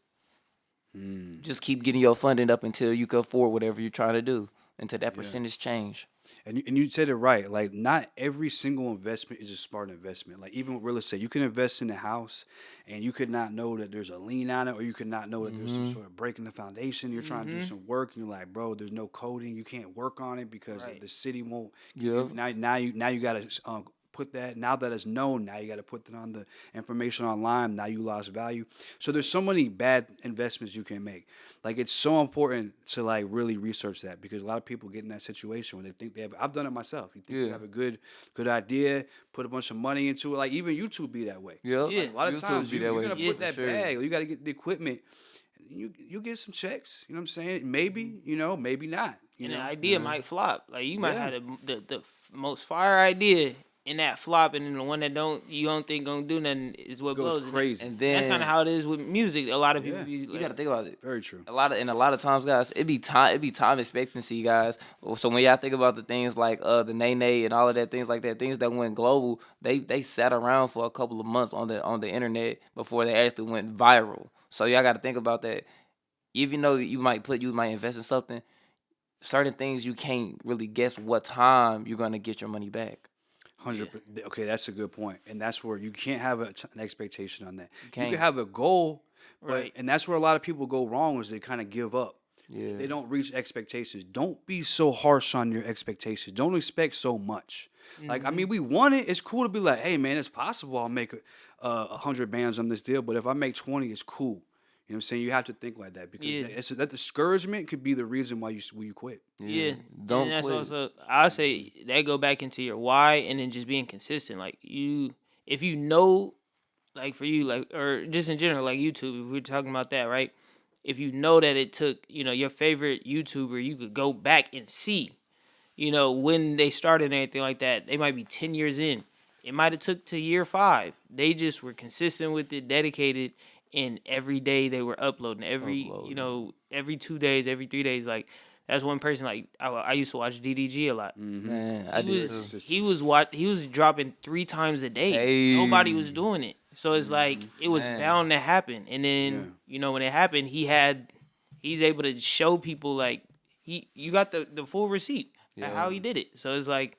Just keep getting your funding up until you can afford whatever you're trying to do, until that percentage change. And you said it right. Like not every single investment is a smart investment. Like even with real estate, you can invest in a house, and you could not know that there's a lien on it, or you could not know that there's some sort of break in the foundation. You're trying to do some work, and you're like, bro, there's no coding. You can't work on it because the city won't. Yeah. Now you got to put that. Now that it's known, now you got to put that on the information online. Now you lost value. So there's so many bad investments you can make. Like it's so important to like really research that, because a lot of people get in that situation when they think they have. I've done it myself. You think you have a good idea, put a bunch of money into it. Like even YouTube be that way. Yeah. Yeah. A lot of YouTube times be that you're way, gonna put for that sure. bag. You got to get the equipment. You get some checks. You know what I'm saying? Maybe maybe not. And the idea might flop. Like you might have the most fire idea in that flop, and then the one that you don't think gonna do nothing is what goes blows. crazy. And That's then kind of how it is with music. A lot of people Yeah. be you like, got to think about it. Very true. A lot of times, guys, it be time expectancy, guys. So when y'all think about the things like the Nene and all of that, things like that, things that went global, they sat around for a couple of months on the internet before they actually went viral. So y'all got to think about that. Even though you might invest in something, certain things you can't really guess what time you're gonna get your money back. 100. Okay, that's a good point, and that's where you can't have an expectation on that. You can't. can have a goal, but Right. and that's where a lot of people go wrong, is they kind of give up. Yeah. They don't reach expectations. Don't be so harsh on your expectations. Don't expect so much. Like I mean, we want it. It's cool to be like, hey man, it's possible I'll make 100 bands on this deal, but if I make 20, it's cool. You know what I'm saying? You have to think like that, because that discouragement could be the reason why you quit. Yeah, Don't and that's quit. also I say that go back into your why, and then just being consistent. Like if you know, like for you, like or just in general, like YouTube. If we're talking about that, right? If you know that it took, your favorite YouTuber, you could go back and see, when they started and anything like that. They might be 10 years in. It might have took to year 5. They just were consistent with it, dedicated, and every day they were uploading. Every 2 days, every 3 days. Like that's one person. Like I used to watch DDG a lot. Man, I did too. He was dropping 3 times a day. Hey. Nobody was doing it. So it's like it was Man. bound to happen. And then when it happened, he's able to show people like you got the full receipt of how he did it. So it's like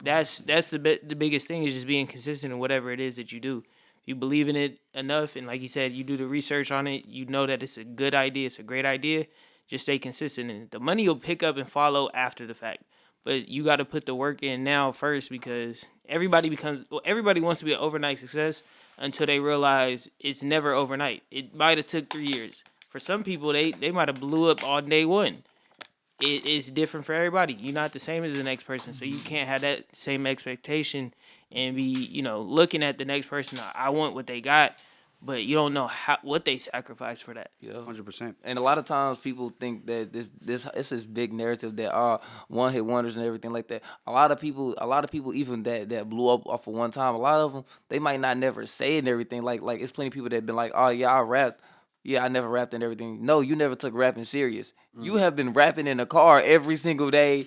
that's the biggest thing, is just being consistent in whatever it is that you do. You believe in it enough, and like you said, you do the research on it. You know that it's a good idea. It's a great idea. Just stay consistent in it. The money will pick up and follow after the fact. But you got to put the work in now first, because everybody wants to be an overnight success until they realize it's never overnight. It might have took 3 years. For some people, they might have blew up on day one. It's different for everybody. You're not the same as the next person, so you can't have that same expectation and be, looking at the next person. I want what they got, but you don't know what they sacrificed for that. Yeah. 100%. And a lot of times people think that it's this big narrative that one hit wonders and everything like that. A lot of people even that blew up off of one time, a lot of them, they might not never say it and everything. Like it's plenty of people that have been like, oh yeah, I rapped, yeah, I never rapped and everything. No, you never took rapping serious. You have been rapping in the car every single day,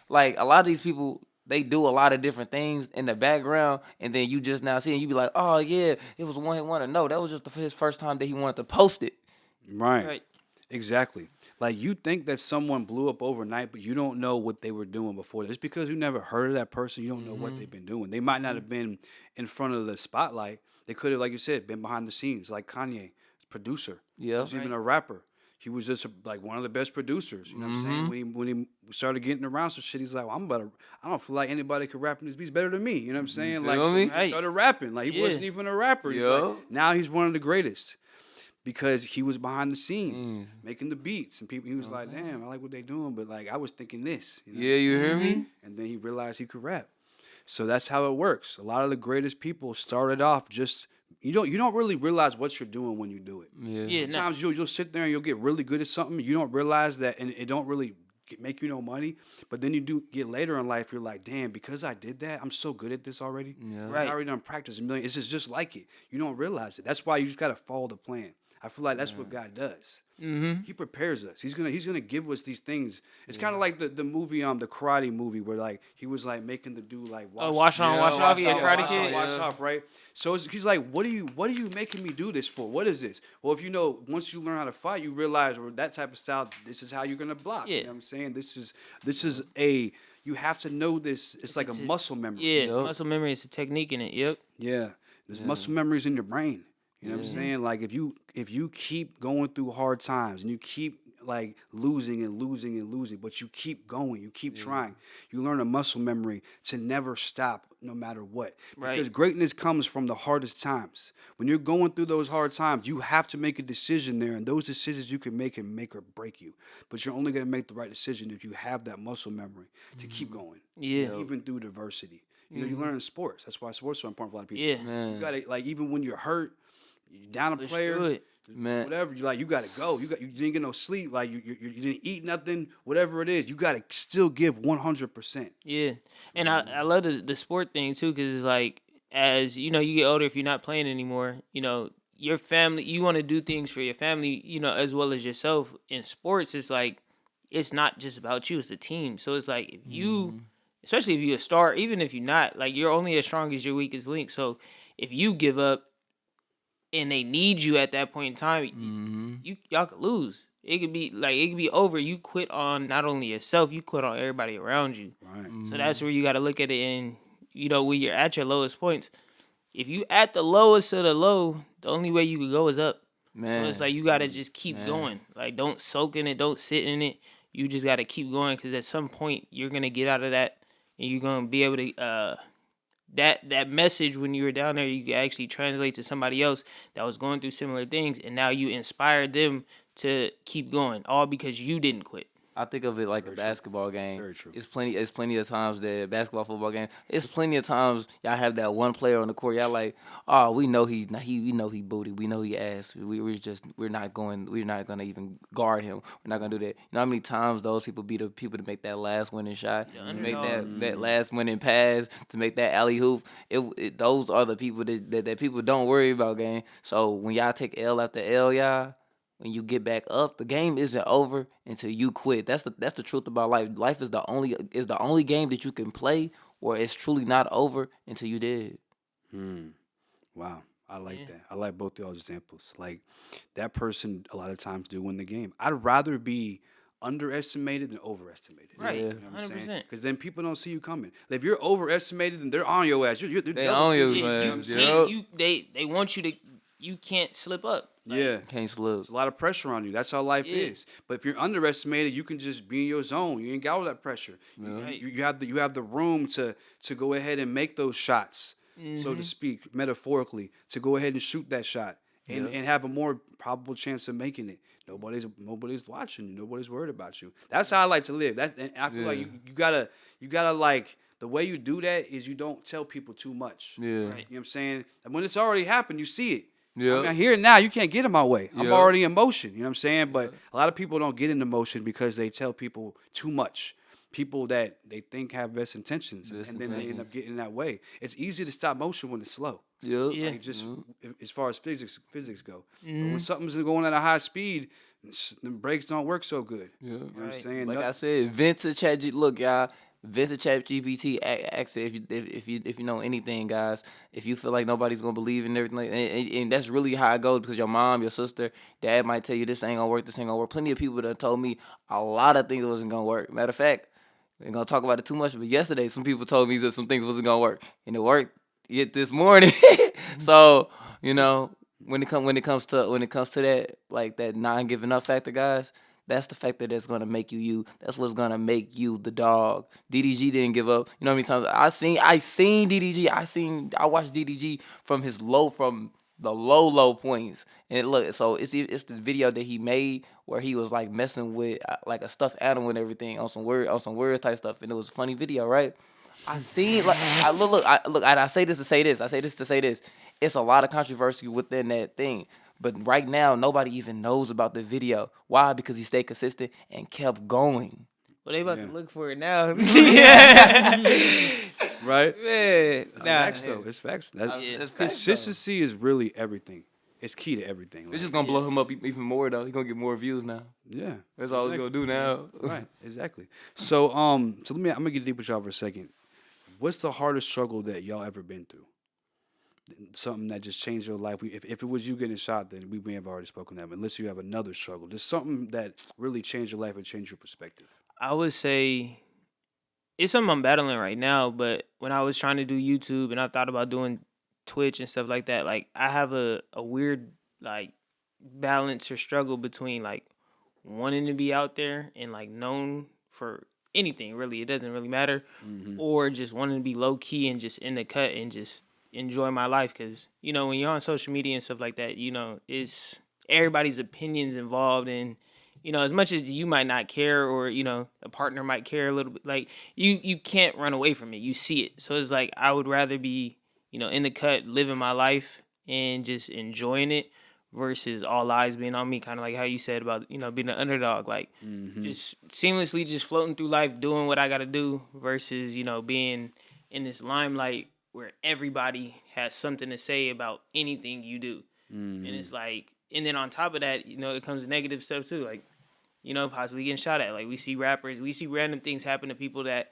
like a lot of these people, they do a lot of different things in the background, and then you just now see, and you be like, oh yeah, it was one hit wonder. No, that was just his first time that he wanted to post it. Right. Right. Exactly. Like you think that someone blew up overnight, but you don't know what they were doing before. Just because you never heard of that person, you don't know what they've been doing. They might not have been in front of the spotlight. They could have, like you said, been behind the scenes, like Kanye, producer. Yeah. He was even a rapper. He was just like one of the best producers. You know what I'm saying? When he started getting around some shit, he's like, well, I don't feel like anybody could rap in these beats better than me. You know what I'm saying? Like, feel so me? he just started rapping. Like he wasn't even a rapper. He's Yeah. like, now he's one of the greatest. Because he was behind the scenes making the beats, and people, he was like, "Damn, I like what they doing," but like I was thinking this, you know? Yeah, you hear me? And then he realized he could rap. So that's how it works. A lot of the greatest people started off just you don't really realize what you're doing when you do it. Yeah. Sometimes you'll sit there and you'll get really good at something. You don't realize that, and it don't really make you no money. But then you do get later in life, you're like, damn, because I did that, I'm so good at this already. Yeah. Right. I already done practiced a million. It's just like it. You don't realize it. That's why you just gotta follow the plan. I feel like that's what God does. He prepares us. He's gonna give us these things. It's kind of like the movie, the karate movie, where like he was like making the dude like wash on, wash off. Yeah, Karate Kid. Wash off, right? So he's like, what are you making me do this for? What is this? Well, if you know, once you learn how to fight, you realize, or that type of style, this is how you're gonna block. Yeah. You know what I'm saying? This is a you have to know this. It's like a muscle memory. Yeah, muscle memory is a technique in it. Yep. Yeah, there's muscle memories in your brain. You know what I'm saying? Like if you keep going through hard times and you keep like losing and losing and losing, but you keep going, you keep trying, you learn a muscle memory to never stop no matter what. Right. Because greatness comes from the hardest times. When you're going through those hard times, you have to make a decision there, and those decisions you can make or break you. But you're only going to make the right decision if you have that muscle memory to keep going. Yeah. Even through diversity. You know, you learn in sports. That's why sports are important for a lot of people. Yeah. You got to, like, even when you're hurt, you down a player, whatever. You got to go. You didn't get no sleep. Like you didn't eat nothing. Whatever it is, you got to still give 100%. Yeah, and I love the sport thing too, because it's like, as you know, you get older, if you're not playing anymore, you know, your family, you want to do things for your family, you know, as well as yourself. In sports, it's like, it's not just about you, it's a team. So it's like, if you, especially if you're a star, even if you're not, like, you're only as strong as your weakest link. So if you give up and they need you at that point in time, y'all could lose. It could be over. You quit on not only yourself, you quit on everybody around you. Right. So that's where you got to look at it. And you know, when you're at your lowest points, if you at the lowest of the low, the only way you could go is up. So it's like, you got to just keep going. Like, don't soak in it, don't sit in it. You just got to keep going, because at some point you're gonna get out of that, and you're gonna be able to that message when you were down there, you could actually translate to somebody else that was going through similar things, and now you inspired them to keep going, all because you didn't quit. I think of it like a basketball game. Very true. It's plenty of times that basketball, football game. It's plenty of times y'all have that one player on the court. Y'all like, oh, we know we know he booty. We know he ass. We're not gonna even guard him. We're not gonna do that. You know how many times those people be the people to make that last winning shot, to make that last winning pass, to make that alley hoop. Those are the people that people don't worry about, game. So when y'all take L after L, y'all, when you get back up, the game isn't over until you quit. That's the truth about life. Life is the only game that you can play where it's truly not over until you did. Wow. I like that. I like both those examples. Like, that person a lot of times do win the game. I'd rather be underestimated than overestimated. Right. You know what I'm 100%. saying? Because then people don't see you coming. Like, if you're overestimated, then they're on your ass. They on you, man. They want you to. You can't slip up. Yeah. Can't slip. There's a lot of pressure on you. That's how life is. But if you're underestimated, you can just be in your zone. You ain't got all that pressure. You have the room to go ahead and make those shots, so to speak, metaphorically, to go ahead and shoot that shot and have a more probable chance of making it. Nobody's watching you. Nobody's worried about you. That's how I like to live. And I feel like you gotta like, the way you do that is you don't tell people too much. Yeah. Right. You know what I'm saying? And when it's already happened, you see it. Yeah. I mean, here and now, you can't get in my way. I'm Yeah. already in motion. You know what I'm saying? But a lot of people don't get into motion because they tell people too much. people that they think have best intentions, Best and then they end intentions. up getting in that way. It's easy to stop motion when it's slow. Yep. Yeah. Like just as far as physics go. But when Mm-hmm. something's going at a high speed, the brakes don't work so good. Yeah. You know what I'm Right. saying? Like I said, Vincent look, y'all. Vincent Chat GPT. Ask it if you know anything, guys. If you feel like nobody's gonna believe in everything, and that's really how it goes because your mom, your sister, dad might tell you this ain't gonna work, this ain't gonna work. Plenty of people that told me a lot of things wasn't gonna work. Matter of fact, we ain't gonna talk about it too much, but yesterday some people told me that some things wasn't gonna work, and it worked yet this morning. So you know, when it comes to that, like that non giving up factor, guys, that's the factor that's gonna make you you. That's what's gonna make you the dog. DDG didn't give up. You know how many times I seen DDG. I watched DDG from the low points. And look, so it's this video that he made where he was like messing with like a stuffed animal and everything on some word type stuff, and it was a funny video, right? I seen like I say this to say this. I say this to say this. It's a lot of controversy within that thing. But right now, nobody even knows about the video. Why? Because he stayed consistent and kept going. Well, they about Yeah. to look for it now. Yeah. Right? Man. It's Nah. facts though. It's facts. It's facts, though. Consistency is really everything. It's key to everything. It's just gonna blow him up even more though. He's gonna get more views now. Yeah. That's all he's gonna do now. Right, exactly. So I'm gonna get deep with y'all for a second. What's the hardest struggle that y'all ever been through? Something that just changed your life. If it was you getting shot, then we may have already spoken that. But unless you have another struggle, just something that really changed your life and changed your perspective. I would say it's something I'm battling right now, but when I was trying to do YouTube and I thought about doing Twitch and stuff like that, like I have a weird like balance or struggle between like wanting to be out there and like known for anything really, it doesn't really matter, or just wanting to be low key and just in the cut and just enjoy my life, because you know when you're on social media and stuff like that, you know it's everybody's opinions involved, and you know as much as you might not care or you know a partner might care a little bit, like you can't run away from it, you see it. So it's like I would rather be you know in the cut living my life and just enjoying it versus all eyes being on me, kind of like how you said about you know being an underdog, like just seamlessly just floating through life doing what I gotta do versus you know being in this limelight where everybody has something to say about anything you do. And it's like, and then on top of that, you know, it comes negative stuff too. Like, you know, possibly getting shot at. Like we see rappers, we see random things happen to people that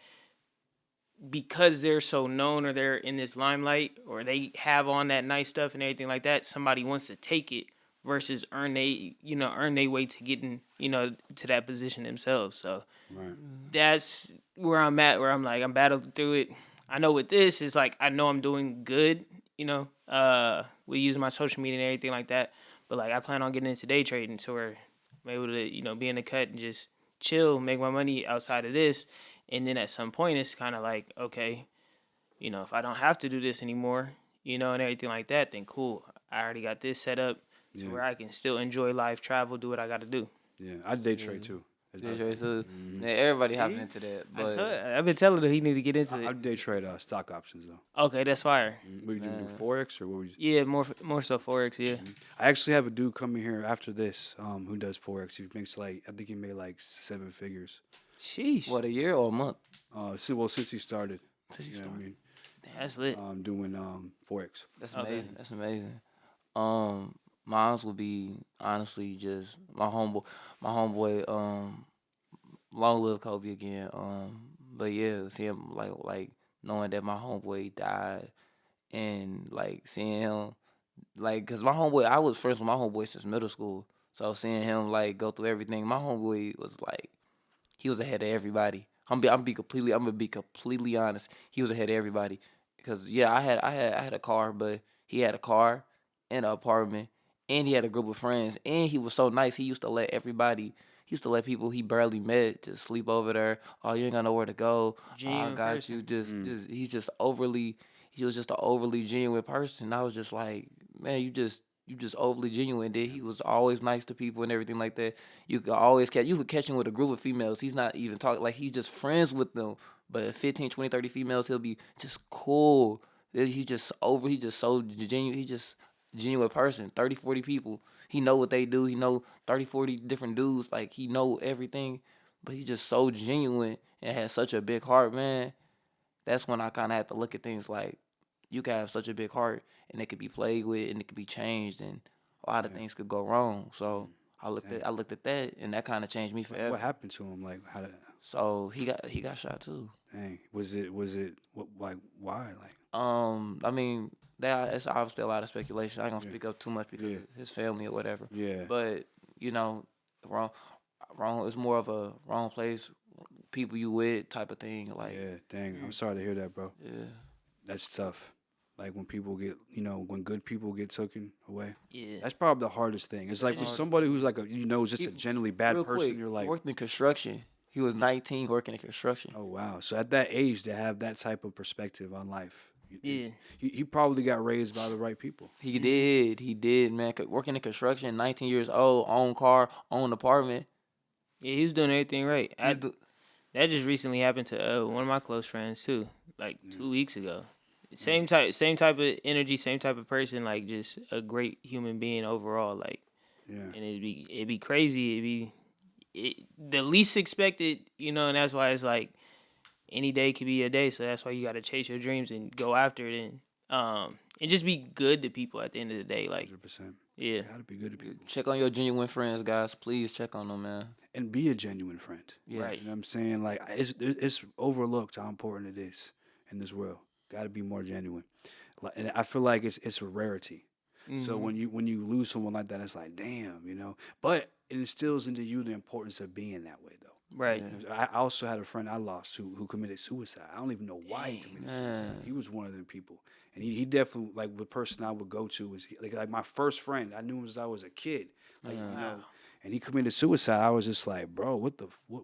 because they're so known or they're in this limelight or they have on that nice stuff and everything like that, somebody wants to take it versus earn their way to getting, you know, to that position themselves. So that's where I'm at, where I'm like, I'm battling through it. I know with this is like I know I'm doing good, you know, with using my social media and everything like that. But like I plan on getting into day trading to where I'm able to, you know, be in the cut and just chill, make my money outside of this. And then at some point it's kind of like, okay, you know, if I don't have to do this anymore, you know, and everything like that, then cool. I already got this set up to where I can still enjoy life, travel, do what I got to do. Yeah, I day trade too. So, yeah, everybody hopping into that, but I've been telling him he need to get into I it. day trade stock options though. Okay, that's fire. We do forex or what? Yeah, more so forex. Yeah. I actually have a dude coming here after this who does forex. He makes like I think he made like 7 figures. Sheesh. what, a year or a month? Since he started. Since he You know what I started. mean? That's lit. Doing forex. That's Okay. amazing. That's amazing. Mine's would be honestly just my homeboy. Long live Kobe again. But yeah, seeing him like knowing that my homeboy died and like seeing him like, cause my homeboy, I was friends with my homeboy since middle school. So seeing him like go through everything, my homeboy was like, he was ahead of everybody. I'm gonna be completely honest. He was ahead of everybody. Cause yeah, I had a car, but he had a car and an apartment, and he had a group of friends, and he was so nice. He used to let people he barely met just sleep over there. Oh, you ain't got nowhere to go. Oh, I Genuine got person. you. He was just an overly genuine person. I was just like, man, you just overly genuine. Then he was always nice to people and everything like that. You could catch him with a group of females. He's not even talking, like he's just friends with them. But 15, 20, 30 females, he'll be just cool. He's just so genuine. He just genuine person. 30, 40 people. He know what they do. He know 30, 40 different dudes. Like he know everything. but he's just so genuine and has such a big heart, man. That's when I kind of had to look at things like, you can have such a big heart and it could be played with and it could be changed and a lot of things could go wrong. So I looked at that and that kind of changed me forever. What happened to him? Like, how did? So he got shot too. Dang. Was it like why? Like, I mean, it's obviously a lot of speculation. I ain't gonna speak up too much because of his family or whatever. Yeah. But wrong. It's more of a wrong place, people you with type of thing. Like, yeah, dang. I'm sorry to hear that, bro. yeah, That's tough. Like when people get, when good people get taken away. Yeah. That's probably the hardest thing. It's like with somebody who's like just a generally bad real person. quick, You're like, worked in construction. He was 19 working in construction. oh wow. So at that age, to have that type of perspective on life, Yeah. he probably got raised by the right people. He did, man. Working in construction, 19 years old, own car, own apartment. Yeah, he was doing everything right. He's do- That just recently happened to one of my close friends too, like 2 weeks ago. Same type of energy, same type of person, like just a great human being overall. Like, Yeah. and it'd be crazy. The least expected, and that's why it's like any day could be a day. So that's why you got to chase your dreams and go after it, and just be good to people at the end of the day. Like, 100%. yeah, You gotta be good to people. Check on your genuine friends, guys. Please check on them, man. And be a genuine friend. Yes. Right. You know what I'm saying? Like it's overlooked how important it is in this world. Got to be more genuine. And I feel like it's a rarity. So when you lose someone like that, it's like, damn. But it instills into you the importance of being that way, though. right. I also had a friend I lost who committed suicide. I don't even know why he committed suicide. Man. He was one of them people, and he definitely like the person I would go to was like my first friend. I knew him since I was a kid, and he committed suicide. I was just like, bro, what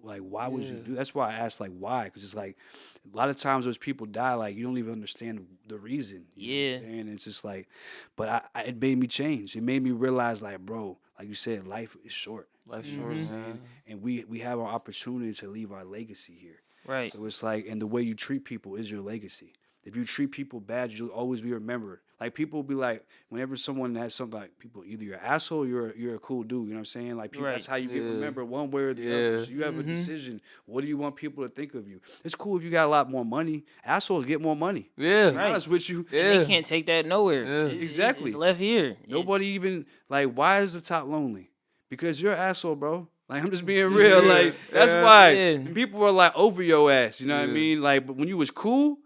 like, why would you do? That's why I asked like why, because it's like a lot of times those people die like you don't even understand the reason. You know what I'm saying? It's just like, but it made me change. It made me realize like, bro, like you said, life is short. Life's short, man. And we have our opportunity to leave our legacy here. Right. So it's like, and the way you treat people is your legacy. If you treat people bad, you'll always be remembered. Like people will be like, whenever someone has something like people, either you're an asshole, or you're a cool dude. You know what I'm saying? Like people, that's how you get remembered, one way or the other. So you have a decision. What do you want people to think of you? It's cool if you got a lot more money. Assholes get more money. Yeah. To be honest with you. They can't take that nowhere. Yeah. Exactly. It's left here. Nobody even like. Why is the top lonely? Because you're an asshole, bro. Like I'm just being real. Like that's why. Yeah. And people were like over your ass. You know what I mean? Like, but when you was cool,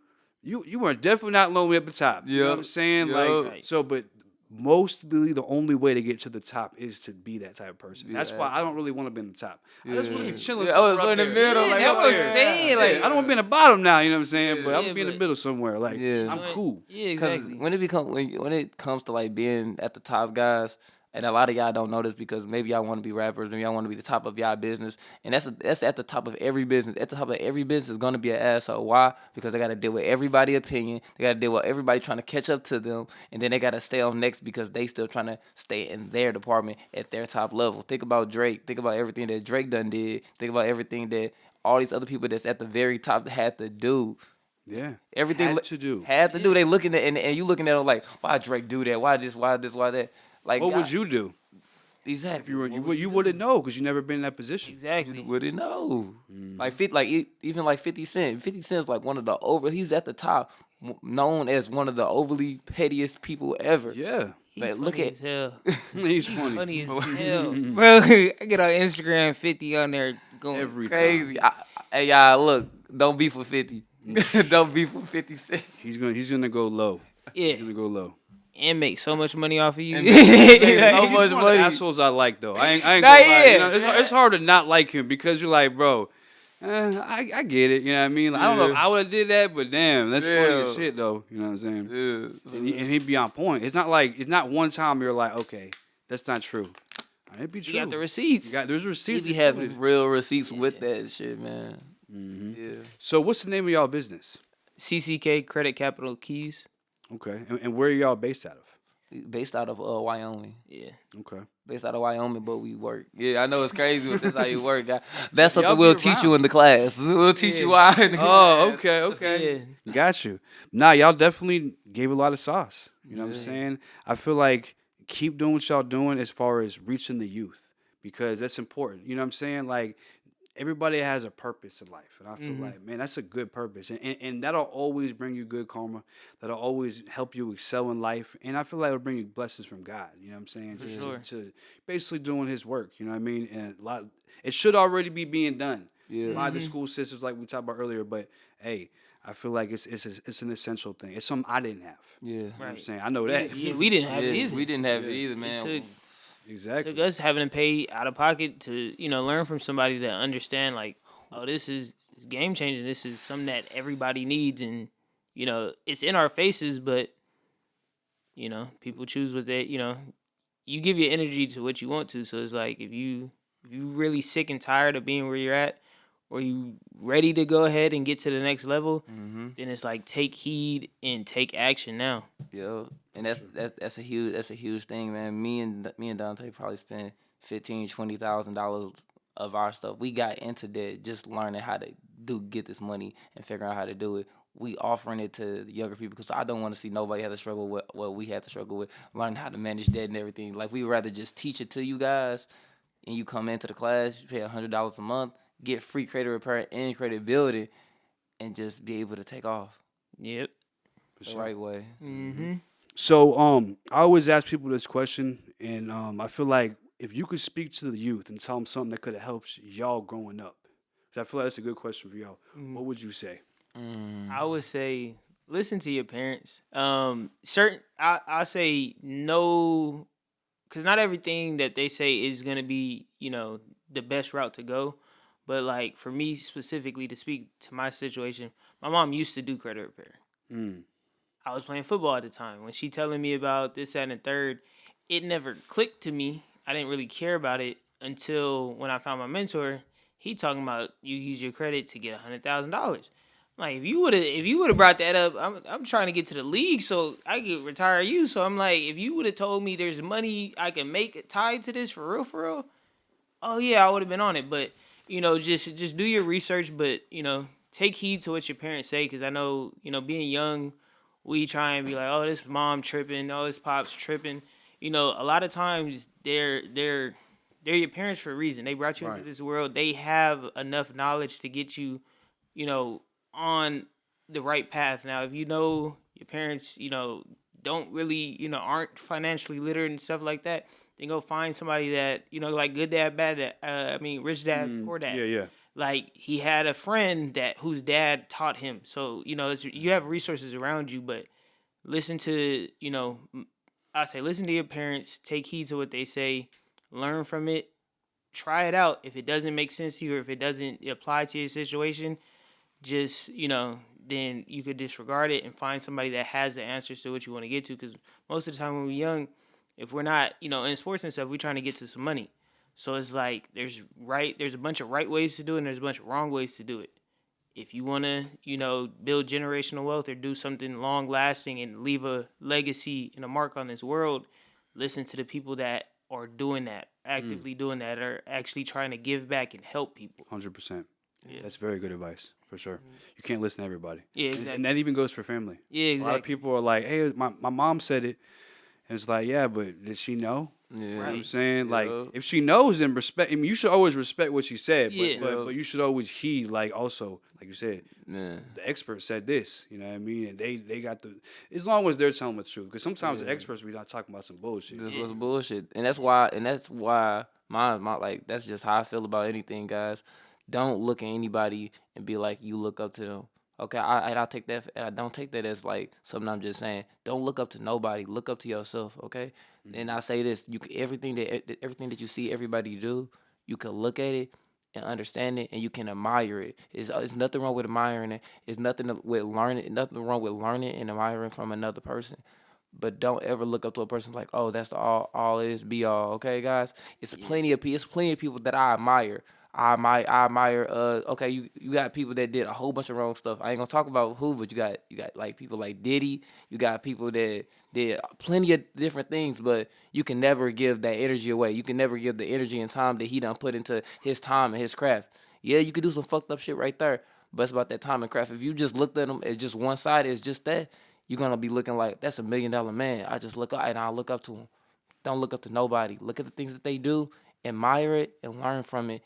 you weren't definitely not lonely at the top. You know what I'm saying? Like so, but mostly the only way to get to the top is to be that type of person. That's why I don't really want to be in the top. I just want to be chilling. I was somewhere in up the there. middle. Like, that's what I'm saying. Like, I don't want to be in the bottom now. You know what I'm saying? But I'm gonna be in the but- middle somewhere. Like I'm cool. Yeah, Because exactly. when it comes to like being at the top, guys, and a lot of y'all don't know this because maybe y'all want to be rappers, maybe y'all want to be the top of y'all business, and that's at the top of every business. At the top of every business is gonna be an asshole. Why? Because they gotta deal with everybody's opinion. They gotta deal with everybody trying to catch up to them, and then they gotta stay on next because they still trying to stay in their department at their top level. Think about Drake. Think about everything that Drake done did. Think about everything that all these other people that's at the very top had to do. Yeah. Everything Had to do. Had to do. They looking at and you looking at them like, why Drake do that? Why this? Why this? Why that? Like, What God, would you do? Exactly. If you wouldn't know because you never been in that position. Exactly. Wouldn't know. Even like 50 Cent. 50 Cent's like one of the he's at the top, known as one of the overly pettiest people ever. Yeah. Like, look Funny at as hell. He's funny. Funny as hell, bro. I get on Instagram 50 on there going Every crazy. time. Hey y'all, look, don't be for 50. Don't be for 50 Cent. He's gonna go low. Yeah, He's gonna go low. and make so much money off of you. So He's much one of the money. assholes I like though. I ain't Nah, gonna lie. yeah. You know, it's hard to not like him because you're like, bro. I get it. You know what I mean? Like, I don't know if I would have did that, but damn, that's funny as shit though. You know what I'm saying? Yeah. And he'd be on point. It's not one time you're like, okay, that's not true. It'd be true. You got the receipts. There's He receipts. be having real receipts with that shit, man. Yeah. So what's the name of y'all business? CCK Credit Capital Keys. Okay, and where are y'all based out of? Based out of Wyoming. Yeah. Okay. Based out of Wyoming, but we work. Yeah, I know it's crazy, but that's how you work, guy. That's something Y'all we'll be teach you around. in the class. We'll teach you why in the Oh, class. okay. Got you. Nah, y'all definitely gave a lot of sauce. You know what I'm saying? I feel like keep doing what y'all doing as far as reaching the youth because that's important. You know what I'm saying? Like everybody has a purpose in life, and I feel Mm-hmm. like, man, that's a good purpose, and that'll always bring you good karma. That'll always help you excel in life, and I feel like it'll bring you blessings from God. You know what I'm saying? For Just sure. to basically doing His work. You know what I mean? And it should already be being done Yeah. by the Mm-hmm. school systems, like we talked about earlier. But hey, I feel like it's an essential thing. It's something I didn't have. Yeah. You know what I'm Right. saying? I know that. Yeah, we didn't have it Yeah, either. we didn't have it Yeah. either, man. took- Exactly. Took us having to pay out of pocket to learn from somebody to understand like, oh, this is game changing. This is something that everybody needs, and it's in our faces, but people choose what they you give your energy to what you want to. So it's like if you really sick and tired of being where you're at, or you ready to go ahead and get to the next level, then it's like take heed and take action now. Yeah, and that's a huge thing, man. Me and Dante probably spent $15,000-$20,000 of our stuff. We got into that just learning how to get this money and figuring out how to do it. We offering it to the younger people because I don't want to see nobody have to struggle with what we had to struggle with, learning how to manage debt and everything. Like we would rather just teach it to you guys, and you come into the class, you pay $100 a month, get free credit repair and credit building, and just be able to take off Yep. the right way. Mm-hmm. So, I always ask people this question, and I feel like if you could speak to the youth and tell them something that could have helped y'all growing up, because I feel like that's a good question for y'all. What would you say? I would say listen to your parents. I say no, because not everything that they say is gonna be the best route to go. But like for me specifically, to speak to my situation, my mom used to do credit repair. Mm. I was playing football at the time. When she telling me about this, that, and the third, it never clicked to me. I didn't really care about it until when I found my mentor. He talking about you use your credit to get $100,000. Like if you would have brought that up, I'm trying to get to the league so I could retire you. So I'm like, if you would have told me there's money I can make tied to this for real, oh yeah, I would have been on it. But just do your research. But take heed to what your parents say, because I know being young, we try and be like, oh, this mom tripping, oh, this pop's tripping. A lot of times they're your parents for a reason. They brought you into Right. this world. They have enough knowledge to get you, on the right path. Now, if your parents, don't really, aren't financially literate and stuff like that, then go find somebody that, like good dad, bad dad. Rich dad, poor dad. Yeah. Like he had a friend whose dad taught him. So you have resources around you, but listen to I say listen to your parents. Take heed to what they say. Learn from it. Try it out. If it doesn't make sense to you, or if it doesn't apply to your situation, just then you could disregard it and find somebody that has the answers to what you want to get to. Because most of the time when we're young, if we're not in sports and stuff, we're trying to get to some money. So it's like there's a bunch of right ways to do it, and there's a bunch of wrong ways to do it. If you want to, build generational wealth or do something long lasting and leave a legacy and a mark on this world, listen to the people that are doing that, actively doing that, are actually trying to give back and help people. 100%. Yeah. That's very good advice, for sure. You can't listen to everybody. Yeah, And- exactly. And that even goes for family. Yeah, A lot of exactly. people are like, hey, my mom said it. And it's like, yeah, but did she know? Yeah. You know what I'm Right. saying? Like, Yeah. if she knows, then respect. I mean, you should always respect what she said. But, Yeah. but you should always heed, like, also, like you said, Yeah. the expert said this. You know what I mean? And they got as long as they're telling the truth. Because sometimes the experts be not talking about some bullshit. This was bullshit, and that's why my like that's just how I feel about anything, guys. Don't look at anybody and be like you look up to them. Okay, I take that. I don't take that as like something I'm just saying. Don't look up to nobody. Look up to yourself. Okay, and I say this: everything that you see everybody do, you can look at it and understand it, and you can admire it. It's nothing wrong with admiring it. It's nothing wrong with learning and admiring from another person. But don't ever look up to a person like, oh, that's the all is be all. Okay, guys, it's plenty of people that I admire. I admire. Okay, you got people that did a whole bunch of wrong stuff. I ain't gonna talk about who, but you got like people like Diddy. You got people that did plenty of different things, but you can never give that energy away. You can never give the energy and time that he done put into his time and his craft. Yeah, you could do some fucked up shit right there, but it's about that time and craft. If you just looked at him as just one side, it's just that, you're gonna be looking like that's $1 million man. I just look up and I look up to him. Don't look up to nobody. Look at the things that they do, admire it, and learn from it.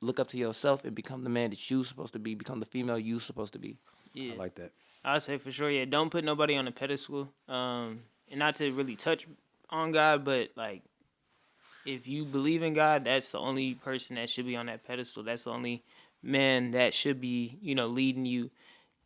look up to yourself and become the man that you supposed to be, become the female you supposed to be. Yeah. I like that. I'd say for sure, yeah. Don't put nobody on a pedestal. And not to really touch on God, but like, if you believe in God, that's the only person that should be on that pedestal. That's the only man that should be, leading you.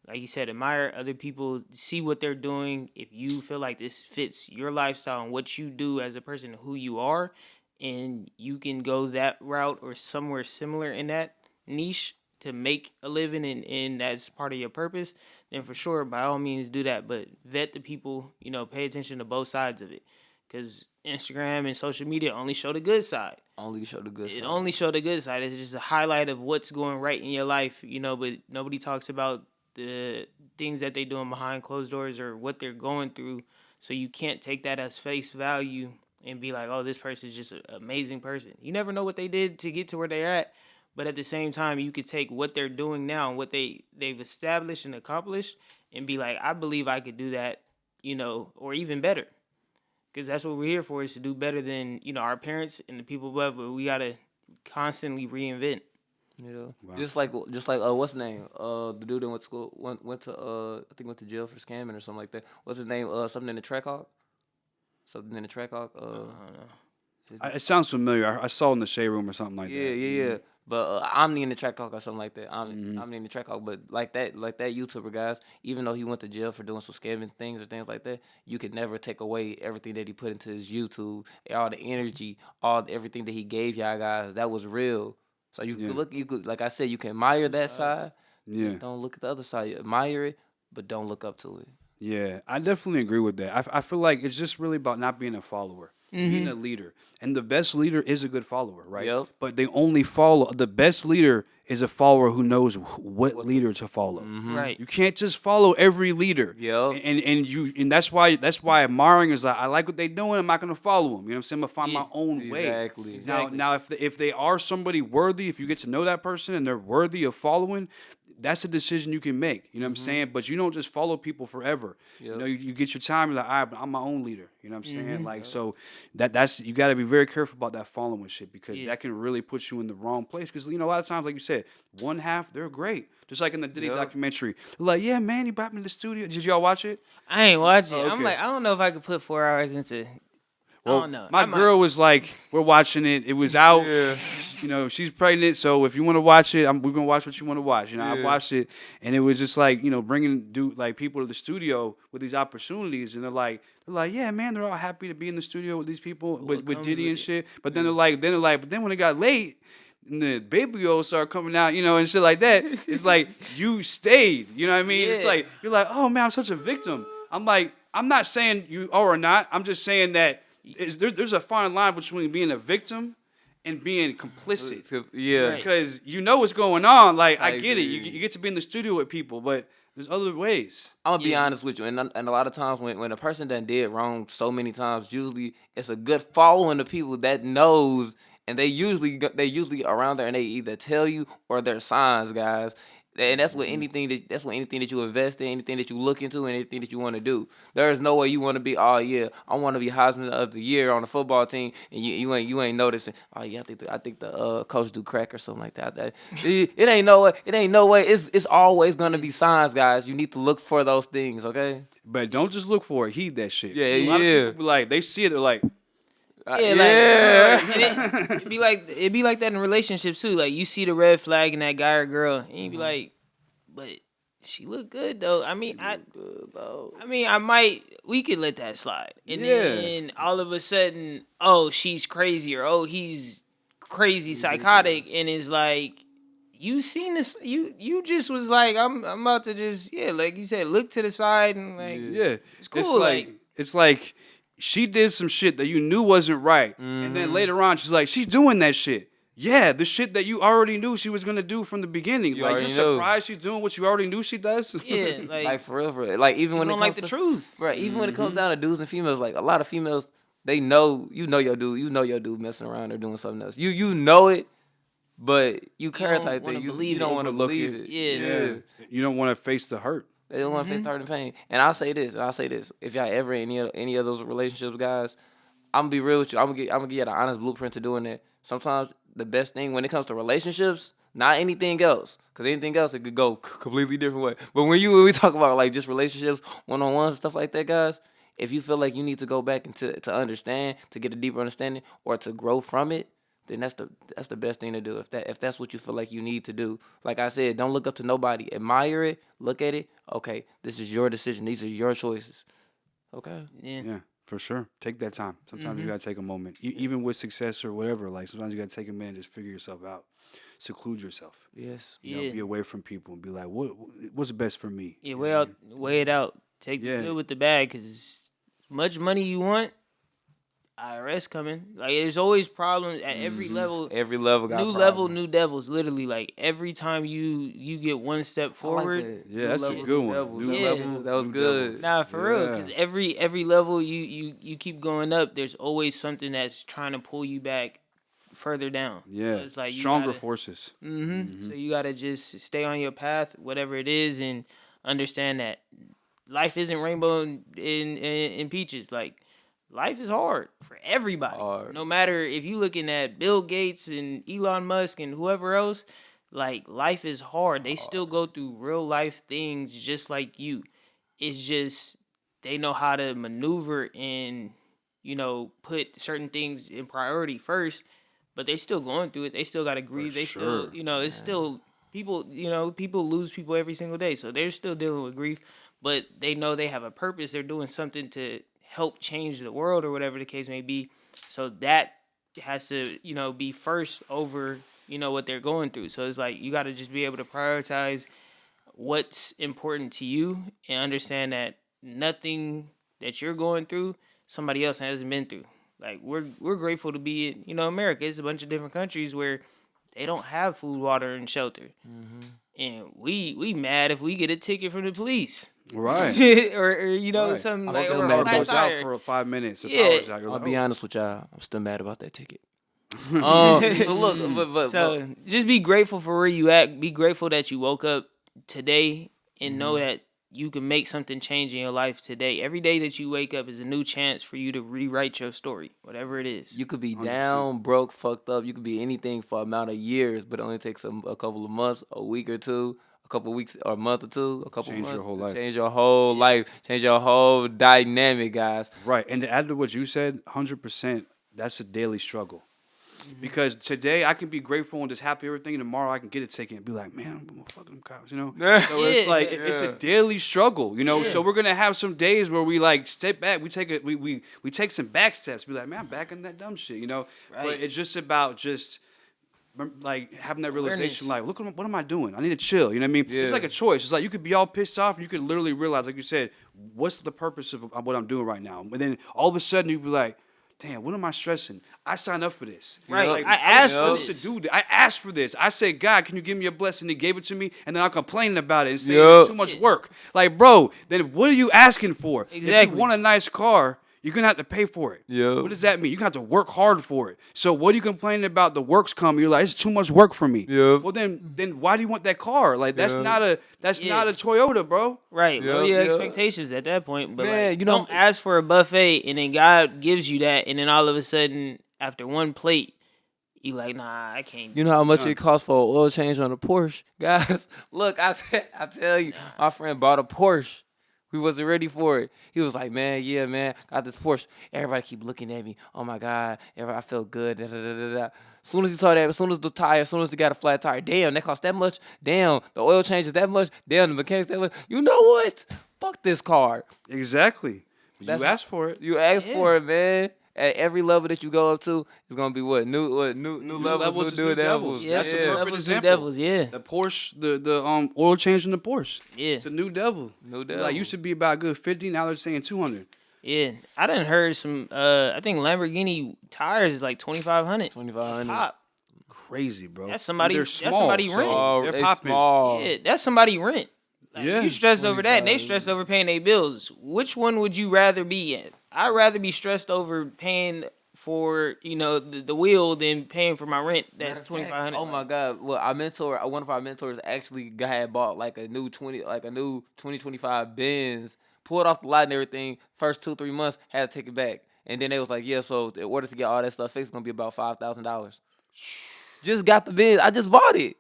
Like you said, admire other people, see what they're doing. If you feel like this fits your lifestyle and what you do as a person, who you are, and you can go that route or somewhere similar in that niche to make a living and that's part of your purpose, then for sure, by all means, do that. But vet the people, pay attention to both sides of it. Because Instagram and social media only show the good side. Only show the good side. It only show the good side. It's just a highlight of what's going right in your life, but nobody talks about the things that they're doing behind closed doors or what they're going through. So you can't take that as face value and be like, oh, this person is just an amazing person. You never know what they did to get to where they're at. But at the same time, you could take what they're doing now and what they've established and accomplished and be like, I believe I could do that, or even better. Because that's what we're here for, is to do better than, our parents and the people above. But we got to constantly reinvent. Yeah, wow. Just like what's his name? The dude that went to school went to I think went to jail for scamming or something like that. What's his name? Something in the track hawk. Something in the track hawk. I don't know. It sounds familiar. I saw it in the shade room or something like that. Yeah. But Omni in the track hawk or something like that. Omni in the track hawk. But like that YouTuber, guys, even though he went to jail for doing some scamming things or things like that, you could never take away everything that he put into his YouTube, all the energy, everything that he gave y'all guys. That was real. So you could like I said, you can admire that side. Yeah. Just don't look at the other side. You admire it, but don't look up to it. Yeah, I definitely agree with that. I feel like it's just really about not being a follower, being a leader. And the best leader is a good follower, right? Yep. But they only follow. The best leader is a follower who knows what leader to follow. Mm-hmm. Right. You can't just follow every leader. Yep. And that's why admiring is like, I like what they're doing. I'm not gonna follow them. You know what I'm saying? I'm gonna find my own way. Exactly. Now, if they are somebody worthy, if you get to know that person and they're worthy of following, that's a decision you can make. You know what I'm saying? But you don't just follow people forever. Yep. You get your time. You're like, all right, but I'm my own leader. You know what I'm saying? Like, so that's you got to be very careful about that following shit, because that can really put you in the wrong place. Because a lot of times, like you said, one half they're great. Just like in the Diddy documentary, they're like, yeah, man, he brought me to the studio. Did y'all watch it? I ain't watching it. Okay. I'm like, I don't know if I could put 4 hours into. Well, I don't know. my girl was like, we're watching it. It was out. Yeah. She's pregnant, so if you want to watch it, we're gonna watch what you want to watch. I watched it, and it was just like, bringing people to the studio with these opportunities, and they're like, yeah, man, they're all happy to be in the studio with these people with Diddy and shit. But then they're like, but then when it got late, and the baby oil started coming out, and shit like that. It's like you stayed. You know what I mean? Yeah. It's like you're like, oh man, I'm such a victim. I'm like, I'm not saying you are or not. I'm just saying that. There's a fine line between being a victim and being complicit. Yeah. Right. Because you know what's going on. Like, I get it. agree. You get to be in the studio with people, but there's other ways. I'm gonna be honest with you, and a lot of times when a person done did wrong so many times, usually it's a good following of people that knows, and they usually around there, and they either tell you or they're signs, guys. And that's what anything that you invest in, anything that you look into, and anything that you want to do. There is no way you want to be, oh yeah, I want to be Heisman of the Year on the football team, and you ain't noticing. Oh yeah, I think the coach do crack or something like that. It ain't no way. It ain't no way. It's always gonna be signs, guys. You need to look for those things, okay? But don't just look for it. Heed that shit. Yeah, A lot of people be like, they see it, they're like, It'd be like that in relationships too. Like, you see the red flag in that guy or girl, and you be like, but she look good though. I mean, we could let that slide. And then all of a sudden, oh, she's crazy, or oh, he's crazy psychotic, and it's like, you seen this, you just was like, I'm about to just, like you said, look to the side and like, it's cool. It's like she did some shit that you knew wasn't right. And then later on, she's doing that shit. Yeah, the shit that you already knew she was gonna do from the beginning. You're surprised she's doing what you already knew she does. Yeah, like for real. Like even when it comes the truth, right? Even when it comes down to dudes and females, like a lot of females, they know your dude messing around or doing something else. You know it, but you care type thing. You don't want to believe it. Yeah. You don't want to face the hurt. They don't want to face the hurt and pain. And I'll say this. If y'all ever in any of those relationships, guys, I'm gonna be real with you. I'm gonna give you the honest blueprint to doing that. sometimes the best thing when it comes to relationships, not anything else, because anything else it could go completely different way. But when we talk about like just relationships, one-on-ones, stuff like that, guys, if you feel like you need to go back and to understand, to get a deeper understanding, or to grow from it, then that's the best thing to do. If that's what you feel like you need to do. Like I said, don't look up to nobody. Admire it, look at it. Okay, this is your decision. These are your choices. Okay. Yeah, for sure. Take that time. Sometimes you gotta take a moment, even with success or whatever. Like sometimes you gotta take a minute, just figure yourself out, seclude yourself. Yes. You know, be away from people and be like, what's best for me? Yeah, weigh it out. Take the good with the bad, because much money you want, IRS coming. Like there's always problems at every level. Every level got new problems. level, new devils. Literally, like every time you get one step forward. Like Yeah, that's a good one. New level. That was good. Nah, for real, because every level you keep going up, there's always something that's trying to pull you back further down. Yeah, so it's like stronger forces. So you gotta just stay on your path, whatever it is, and understand that life isn't rainbow and peaches. Like life is hard for everybody. No matter if you looking at Bill Gates and Elon Musk and whoever else, like life is hard. They still go through real life things just like you. It's just they know how to maneuver and, put certain things in priority first, but they still going through it. They still got to grieve. Still, it's still people, people lose people every single day. So they're still dealing with grief, but they know they have a purpose. They're doing something to help change the world or whatever the case may be. So that has to, be first over, what they're going through. So it's like you got to just be able to prioritize what's important to you and understand that nothing that you're going through, somebody else hasn't been through. Like we're grateful to be in, America. It's a bunch of different countries where they don't have food, water, and shelter. And we mad if we get a ticket from the police. Right. or something like still or mad a about flat out tire. for 5 minutes. I'll be honest with y'all. I'm still mad about that ticket. So look, but just be grateful for where you at. Be grateful that you woke up today and know that you can make something change in your life today. Every day that you wake up is a new chance for you to rewrite your story, whatever it is. you could be down, broke, fucked up. You could be anything for an amount of years, but it only takes a couple of months, a week or two, a couple of weeks or a month or two, a couple Change of your months whole to life. change your whole life, change your whole dynamic, guys. Right. And to add to what you said, 100%, that's a daily struggle. Because today I can be grateful and just happy everything, and tomorrow I can get a ticket and be like, man, I'm gonna fuck them cops, So it's like it's a daily struggle, So we're gonna have some days where we like step back, we take some back steps, be like, man, I'm back in that dumb shit, Right. But it's just about like having that realization, like, look, what am I doing? I need to chill. You know what I mean? Yeah. It's like a choice. It's like you could be all pissed off, and you could literally realize, like you said, what's the purpose of what I'm doing right now? And then all of a sudden you be like, damn, what am I stressing? I signed up for this. Right. Like, I asked for supposed this. to do. I asked for this. I said, God, can you give me a blessing? He gave it to me, and then I'm complaining about it and saying it's too much work. Like, bro, then what are you asking for? Exactly. If you want a nice car, you're gonna have to pay for it. Yeah. What does that mean? You're gonna have to work hard for it. So what are you complaining about? The work's coming. You're like, it's too much work for me. Yeah. Well, then why do you want that car? Like, that's not a Toyota, bro. Right. Yeah, Lower your yeah. expectations at that point. But Man, don't ask for a buffet and then God gives you that, and then all of a sudden after one plate, you like, nah, I can't. You know how much it costs for an oil change on a Porsche? Guys, look, I tell you, my friend bought a Porsche. We wasn't ready for it. He was like, man, got this Porsche. Everybody keep looking at me. Oh, my God. I feel good. Da, da, da, da, da. As soon as he saw that, as soon as the tire, as soon as he got a flat tire, damn, that cost that much. Damn, the oil change is that much. Damn, the mechanics that much. You know what? Fuck this car. Exactly. You asked for it. You asked for it, man. At every level that you go up to, it's gonna be what new levels, new devils. Yeah, That's a perfect levels, new example. devils. Yeah. The Porsche, the oil change in the Porsche. Yeah. It's a new devil. New devil. Like used to be about a good 50, now they're saying 200. Yeah, I done heard some. I think Lamborghini tires is like 2,500. 2,500. Pop. Crazy, bro. That's somebody- They're that's small, somebody so rent. They're They popping. small. Yeah, that's somebody rent. Like, Yeah. you stressed over that, and they stressed over paying their bills. Which one would you rather be in? I'd rather be stressed over paying for the wheel than paying for my rent. That's 2,500. Oh my God! Well, one of our mentors actually had bought like a new 2025 Benz, pulled off the lot and everything. First 2-3 months had to take it back, and then they was like, yeah, so in order to get all that stuff fixed, it's gonna be about $5,000. Just got the Benz. I just bought it.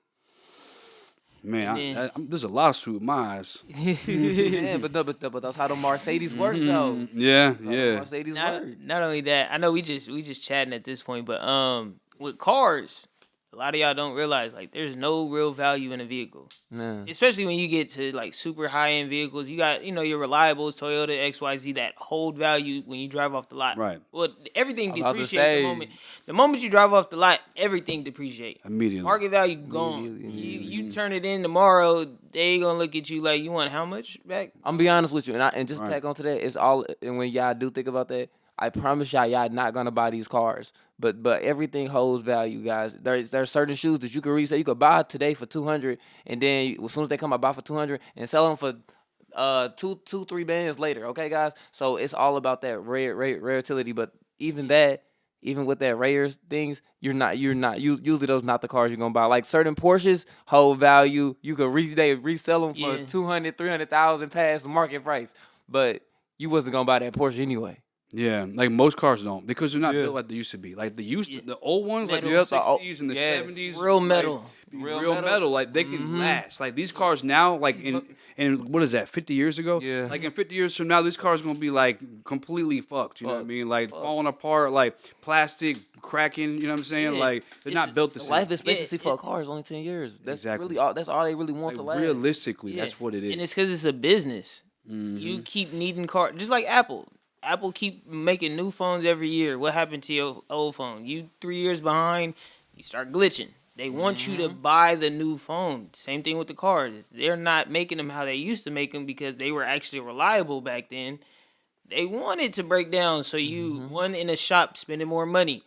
Man, there's a lawsuit in my eyes. Man, but that's how the Mercedes work though. Yeah, That's how the yeah. Mercedes work. Not only that, I know we just chatting at this point, but with cars, a lot of y'all don't realize like there's no real value in a vehicle. Nah. Especially when you get to like super high end vehicles. You got, your reliables, Toyota, XYZ that hold value when you drive off the lot. Right. Well, everything I'm about to depreciates say. the moment you drive off the lot, everything depreciates. Immediately. Market value gone. You turn it in tomorrow, they gonna look at you like, you want how much back? I'm gonna be honest with you, and just Right. tack onto that. It's all, and when y'all do think about that, I promise y'all not gonna buy these cars. But everything holds value, guys. There's certain shoes that you can resell. You could buy today for $200, and then as soon as they come out, buy for $200 and sell them for $2-3 bands later. Okay, guys. So it's all about that rarity. But even with that rare things, you're not usually those not the cars you're gonna buy. Like certain Porsches hold value. You could resell them for 200,000-300,000 past the market price, but you wasn't gonna buy that Porsche anyway. Yeah, like most cars don't because they're not built like they used to be. Like the old ones, like the Metal. 60s and the 70s, Real metal. like, real metal. Like they can last. Like these cars now, like in what is that? 50 years ago. Yeah. Like in 50 years from now, these cars gonna be like completely fucked. You know what I mean? Like falling apart, like plastic cracking. You know what I'm saying? Yeah. Like they're not built the same. Life expectancy for a car is only 10 years. That's Exactly. really all. That's all they really want to Like, last. realistically, Yeah. that's what it is. And it's because it's a business. You keep needing cars, just like Apple. Apple keep making new phones every year. What happened to your old phone? You 3 years behind, you start glitching. They want you to buy the new phone. Same thing with the cars. They're not making them how they used to make them because they were actually reliable back then. They wanted to break down, so you one in a shop spending more money,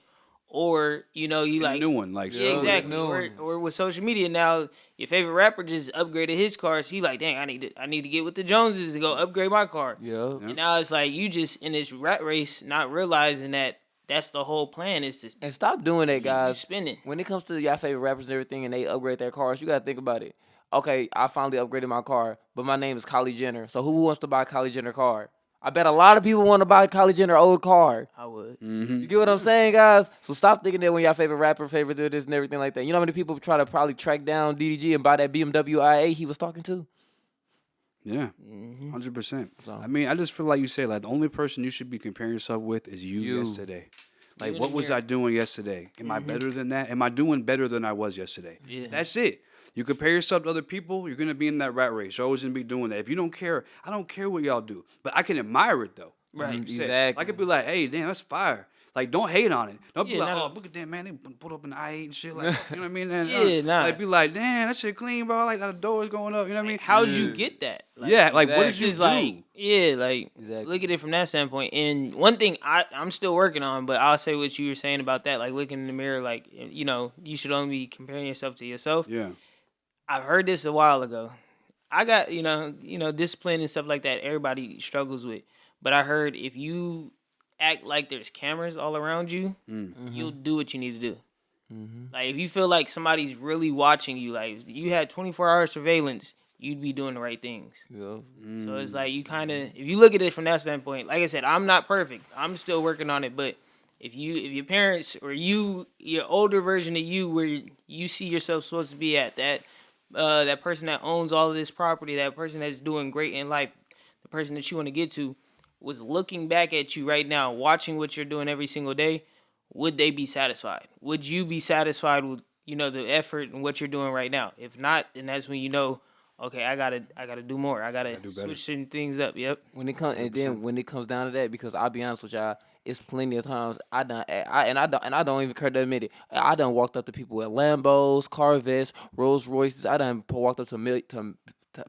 or you like new one, like yeah, exactly. Or with social media now, your favorite rapper just upgraded his cars. He like, dang, I need to get with the Joneses to go upgrade my car. Yeah. And now it's like you just in this rat race, not realizing that that's the whole plan is to And stop doing that, keep you guys. spinning. When it comes to y'all favorite rappers and everything, and they upgrade their cars, you gotta think about it. Okay, I finally upgraded my car, but my name is Kylie Jenner. So who wants to buy a Kylie Jenner car? I bet a lot of people want to buy Kylie Jenner old car. I would. You get what I'm saying, guys? So stop thinking that when y'all favorite rapper, favorite this and everything like that. You know how many people try to probably track down DDG and buy that BMW IA he was talking to? Yeah, 100%. I mean, I just feel like you say like the only person you should be comparing yourself with is you. Yesterday. Like, You what in the was mirror. I doing yesterday? Am I better than that? Am I doing better than I was yesterday? Yeah. That's it. You compare yourself to other people, you're gonna be in that rat race. You're always gonna be doing that. If you don't care, I don't care what y'all do, but I can admire it though. Right. Like you said. Exactly. I could be like, hey, damn, that's fire. Like, don't hate on it. Don't be Yeah, like, not oh, a- look at that, man. They put up an I8 and shit. Like, you know what I mean? And, Yeah, nah. Like, be like, damn, that shit clean, bro. Like, the doors going up. You know what I mean? How'd you get that? Like, Yeah, like, what did It's you just do? like, yeah, like Exactly. look at it from that standpoint. And one thing I'm still working on, but I'll say what you were saying about that, like looking in the mirror, like you should only be comparing yourself to yourself. Yeah. I've heard this a while ago. I got discipline and stuff like that. Everybody struggles with, but I heard if you act like there's cameras all around you, you'll do what you need to do. Like if you feel like somebody's really watching you, like if you had 24-hour surveillance, you'd be doing the right things. Yeah. So it's like you kind of, if you look at it from that standpoint, like I said, I'm not perfect. I'm still working on it. But if your parents or your older version of you, where you see yourself supposed to be at, that person that owns all of this property, that person that's doing great in life, the person that you want to get to, was looking back at you right now, watching what you're doing every single day, would they be satisfied? Would you be satisfied with the effort and what you're doing right now? If not, then that's when okay, I gotta do more. I gotta switch certain things up. Yep. When it comes down to that, because I'll be honest with y'all, it's plenty of times I don't even care to admit it. I done walked up to people with Lambos, Corvettes, Rolls Royces. I done walked up to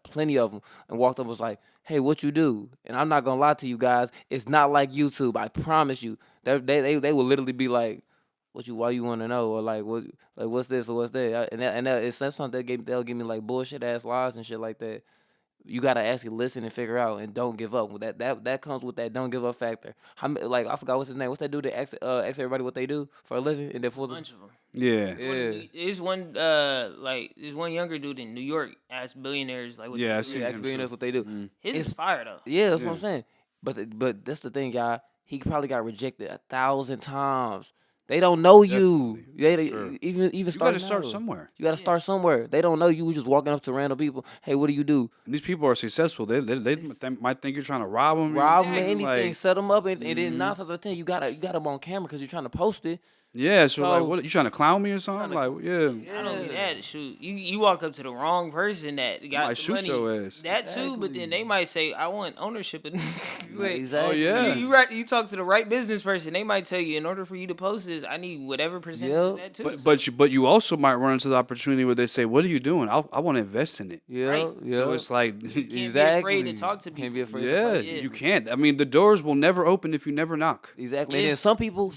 plenty of them and walked up and was like, hey, what you do? And I'm not gonna lie to you guys, it's not like YouTube. I promise you. They will literally be like, why you want to know, or like what's this or what's that, and it's sometimes they'll give me like bullshit ass lies and shit like that. You gotta actually listen and figure out, and don't give up. That comes with that don't give up factor. Like I forgot what's his name. What's that dude that asks everybody what they do for a living, and then A bunch of them. Yeah. There's one younger dude in New York asked billionaires like what Yeah, they I do. seen ask him billionaires too. what they do. His is fire though. Yeah, that's what I'm saying. But that's the thing, y'all. He probably got rejected 1,000 times. They don't know you. Definitely. Sure. Even You got starting to start out. somewhere. You got to start somewhere. They don't know you. Just walking up to random people. Hey, what do you do? And these people are successful. They might think you're trying to rob them. Rob them, Exactly. anything, Like, set them up, and then 9 times out of 10, you got them on camera because you're trying to post it. yeah, so like, So- what you trying to clown me or something? Like, yeah. I don't get that. Shoot, you walk up to the wrong person that got Might the shoot money. your ass. That too, but then they might say, "I want ownership." Wait, Exactly. Oh, yeah. You talk to the right business person. They might tell you, in order for you to post this, I need whatever percentage of that too. But you also might run into the opportunity where they say, "What are you doing? I want to invest in it." Yeah, Right. yeah. So it's like, you can't exactly. be afraid to talk to people. Can't be afraid. To yeah, talk. you can't. I mean, the doors will never open if you never knock. Exactly. Yeah. And then some people,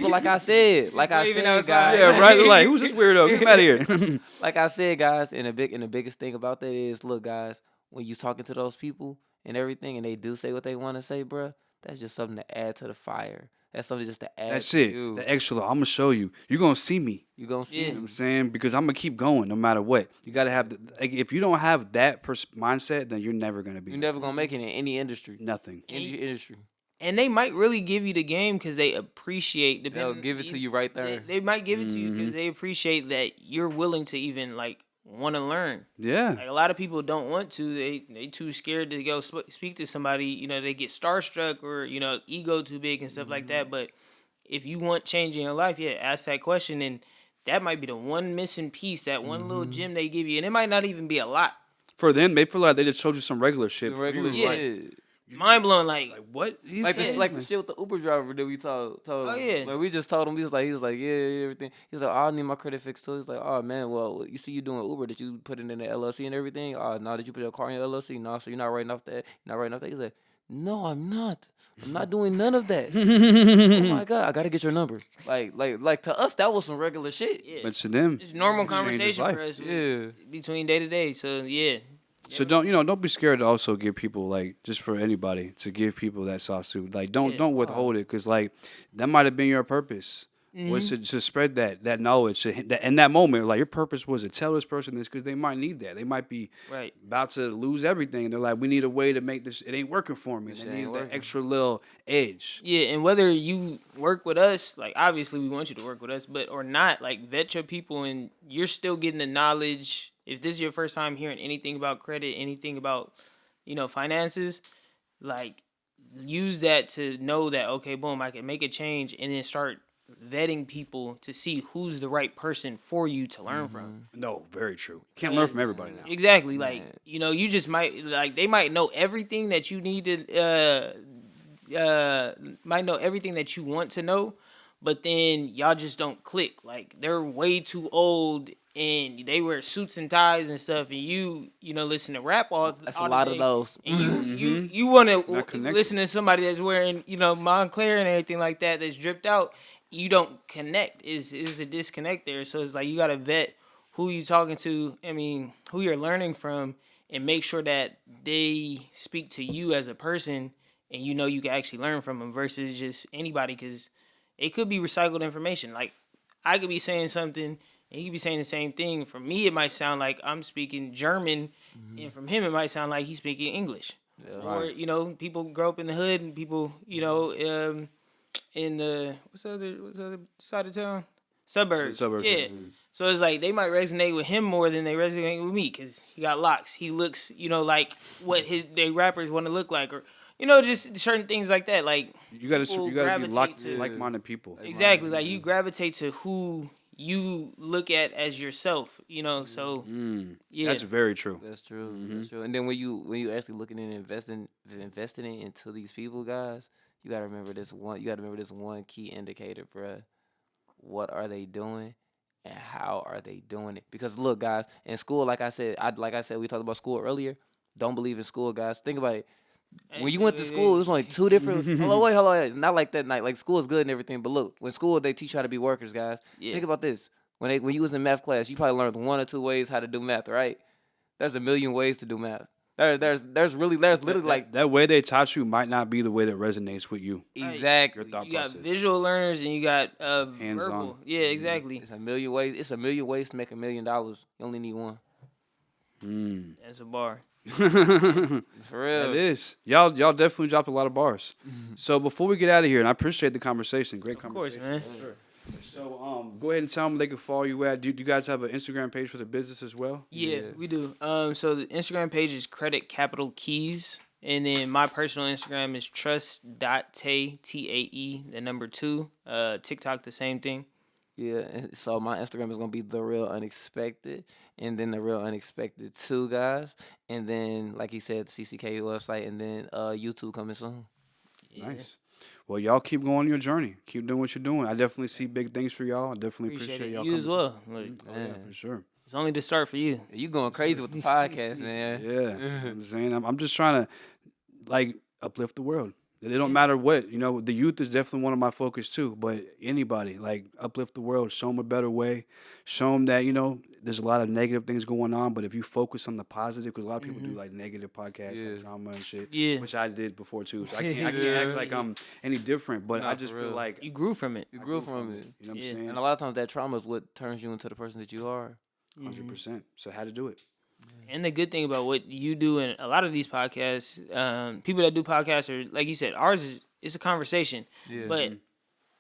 like I said, Waving guys. outside. Yeah, right. They're like, who's this weirdo? Get him out of here. Like I said, guys, and the biggest thing about that is, look, guys, when you talking to those people and everything, and they do say what they want to say, bruh, that's just something to add to the fire. That's something just to add. That's to it. You. The extra. I'm gonna show you. You're gonna see me. You gonna see Yeah. You know them. what I'm saying? Because I'm gonna keep going no matter what. You gotta have like, if you don't have that mindset, then you're never gonna be You're never gonna make it in any industry. nothing. Industry. And they might really give you the game because they appreciate. They'll give it to you right there. They might give it to you because they appreciate that you're willing to even like want to learn. Yeah. Like a lot of people don't want to. They too scared to go speak to somebody. You know, they get starstruck or ego too big and stuff like that. But if you want change in your life, yeah, ask that question, and that might be the one missing piece, that one little gem they give you, and it might not even be a lot. For them, they feel like they just showed you some regular shit. For Regular you, like, shit. Mind blowing, like what? He's Like saying? the shit with the Uber driver that we told Oh, him. yeah. Like we just told him, he was like, yeah, everything. He's like, oh, I need my credit fixed too. He's like, oh man, well, you see you doing Uber, did you put it in the LLC and everything? Oh no, did you put your car in your LLC? No, so you're not writing off that. You're not writing off that. He's like, no, I'm not. I'm not doing none of that. Oh my god, I gotta get your number. Like to us, that was some regular shit. yeah, But to them, it's normal it changes conversation life. for us. Yeah. Between day to day. So yeah. So don't be scared to also give people, like, just for anybody to give people that soft suit. Like don't withhold it, because like that might have been your purpose. Was to spread that knowledge in that moment. Like your purpose was to tell this person this because they might need that. They might be Right. about to lose everything. And they're like, we need a way to make this. It ain't working for me. They need that extra little edge. Yeah, and whether you work with us, like obviously we want you to work with us, but or not, like vet your people and you're still getting the knowledge. If this is your first time hearing anything about credit, anything about, finances, like use that to know that, okay, boom, I can make a change, and then start vetting people to see who's the right person for you to learn from. No, very true. Can't learn from everybody now. Exactly. Like, you just might, like, they might know everything that you need to, might know everything that you want to know, but then y'all just don't click. Like, they're way too old and they wear suits and ties and stuff, and you listen to rap all That's all a lot day, of those. and you want to connected. listen to somebody that's wearing Montclair and everything like that, that's dripped out. You don't connect. Is a disconnect there. So it's like you gotta vet who you talking to. I mean, who you're learning from, and make sure that they speak to you as a person, and you can actually learn from them versus just anybody, because it could be recycled information. Like I could be saying something and he could be saying the same thing. For me, it might sound like I'm speaking German, and from him, it might sound like he's speaking English. Or people grow up in the hood, and people in the what's the other side of town? Suburbs. Yeah. So it's like they might resonate with him more than they resonate with me, because he got locks. He looks, like what they rappers want to look like, or just certain things like that. Like You gotta be gravitate to- like-minded people. exactly, like you gravitate to who you look at as yourself. So yeah, That's very true. That's true. That's true. And then when you actually looking at investing into these people, guys, you gotta remember this one. You gotta remember this one key indicator, bruh. What are they doing, and how are they doing it? Because look, guys, in school, like I said, we talked about school earlier. Don't believe in school, guys. Think about it. When you went to school, it was only two different. Hold on. Not like that night. Like school is good and everything, but look, when school they teach you how to be workers, guys. Yeah. Think about this. When you was in math class, you probably learned 1 or 2 ways how to do math, right? There's a million ways to do math. There's literally like That way they taught you might not be the way that resonanes with you. exactly. Your thought you got process. visual learners and you got Hands-on. verbal. Yeah, exactly. It's a million ways. It's a million ways to make $1 million. You only need one. That's a bar. For real. It is. Y'all definitely dropped a lot of bars. So before we get out of here, and I appreciate the conversation. Great Of course, conversation. man. Sure. So go ahead and tell them they can follow you at. Do you guys have an Instagram page for the business as well? Yeah, we do. So the Instagram page is Credit Capital Keys. And then my personal Instagram is trust.tae, Tae, the number 2. TikTok, the same thing. Yeah, and so my Instagram is gonna be The Real Unexpected, and then The Real Unexpected 2, guys, and then like he said, the CCK website, and then YouTube coming soon. Yeah. Nice. Well, y'all keep going on your journey. Keep doing what you're doing. I definitely see big things for y'all. I definitely appreciate y'all you coming. as well. Like, Oh, yeah, for sure. it's only the start for you. You going crazy with the podcast, man. Yeah, you know what I'm saying, I'm just trying to like uplift the world. It don't matter what, the youth is definitely one of my focus too, but anybody, like, uplift the world, show them a better way, show them that, there's a lot of negative things going on, but if you focus on the positive, because a lot of people do like negative podcasts, like drama and shit, which I did before too, so I can't act like I'm any different, but I just feel like You grew from it. You grew from it. You know what I'm saying? And a lot of times that trauma is what turns you into the person that you are. 100%. So how to do it. And the good thing about what you do and a lot of these podcasts, people that do podcasts are, like you said, ours is it's a conversation. Yeah. But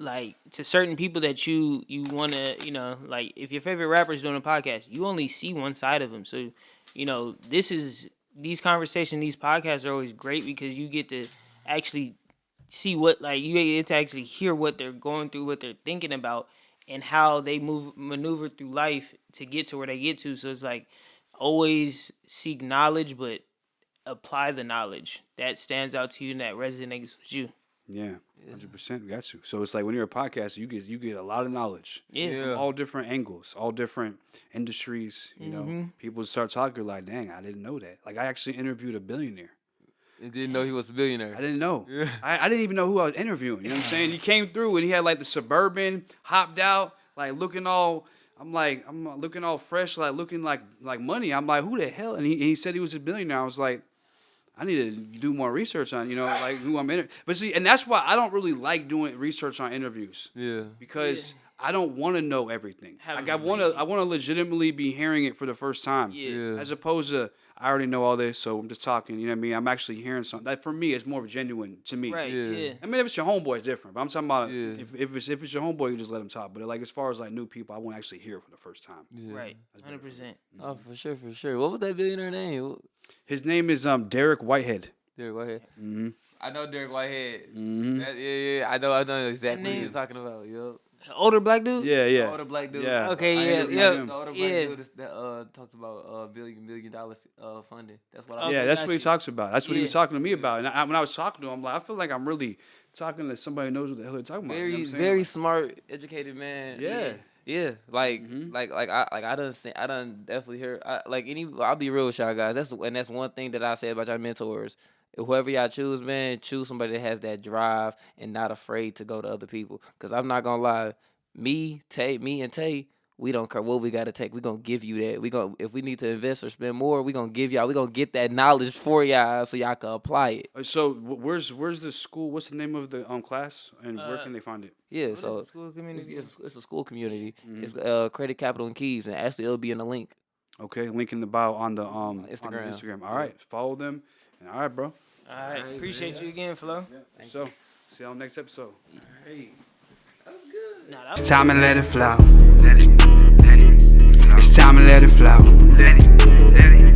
like to certain people that you want to, like if your favorite rapper is doing a podcast, you only see one side of them. So, these conversations, these podcasts are always great because you get to actually see you get to actually hear what they're going through, what they're thinking about, and how they maneuver through life to get to where they get to. So it's like, always seek knowledge, but apply the knowledge that stands out to you and that resonates with you. Yeah, 100%. Got you. So it's like when you're a podcaster, you get a lot of knowledge. Yeah. From all different angles, all different industries. People start talking like, dang, I didn't know that. Like I actually interviewed a billionaire. And didn't know he was a billionaire. I didn't know. I didn't even know who I was interviewing. You know what I'm saying? He came through and he had like the Suburban, hopped out, like looking all. I'm looking all fresh, like looking like money. I'm like, who the hell? And he said he was a billionaire. I was like, I need to do more research on, like who I'm interviewing. But see, and that's why I don't really like doing research on interviews. Yeah. Because I don't want to know everything. Like I want to legitimately be hearing it for the first time. Yeah. As opposed to I already know all this, so I'm just talking. You know what I mean? I'm actually hearing something. That for me is more genuine to me. Right. Yeah. I mean, if it's your homeboy, it's different. But I'm talking about if it's your homeboy, you just let him talk. But like as far as like new people, I want to actually hear it for the first time. Yeah. Right. 100%. Oh, for sure. What was that billionaire name? His name is Derek Whitehead. Derek Whitehead. Mm-hmm. I know Derek Whitehead. Mm-hmm. Yeah. I know exactly what you're talking about. Yo. Older black dude? Yeah. The older black dude. Yeah. Okay, The yeah. older black dude that talks about $1 billion funding. That's what I. Yeah, Okay, that's got what he you. talks about. That's what he was Yeah. talking to me about. And when I was talking to him, I'm like, I feel like I'm really talking to somebody who knows what the hell they're talking about. You know what I'm saying? Very smart, educated man. Yeah. Yeah, like I done definitely heard. I'll be real with y'all guys. That's one thing that I say about y'all mentors. Whoever y'all choose, man, choose somebody that has that drive and not afraid to go to other people. Cause I'm not gonna lie, me and Tae, we don't care what we gotta take. We gonna give you that. If we need to invest or spend more, we gonna give y'all. We gonna get that knowledge for y'all so y'all can apply it. So where's the school? What's the name of the class? And where can they find it? Yeah, What so is the school community? it's a school community. It's Credit Capital and Keys, and actually it'll be in the link. Okay, link in the bio on the Instagram. On the Instagram. All right, follow them. And all right, bro. All right. Appreciate you again, Flo. So see y'all next episode. Hey, that was good. Nah, that was It's time to let it flow. It's time to let it flow.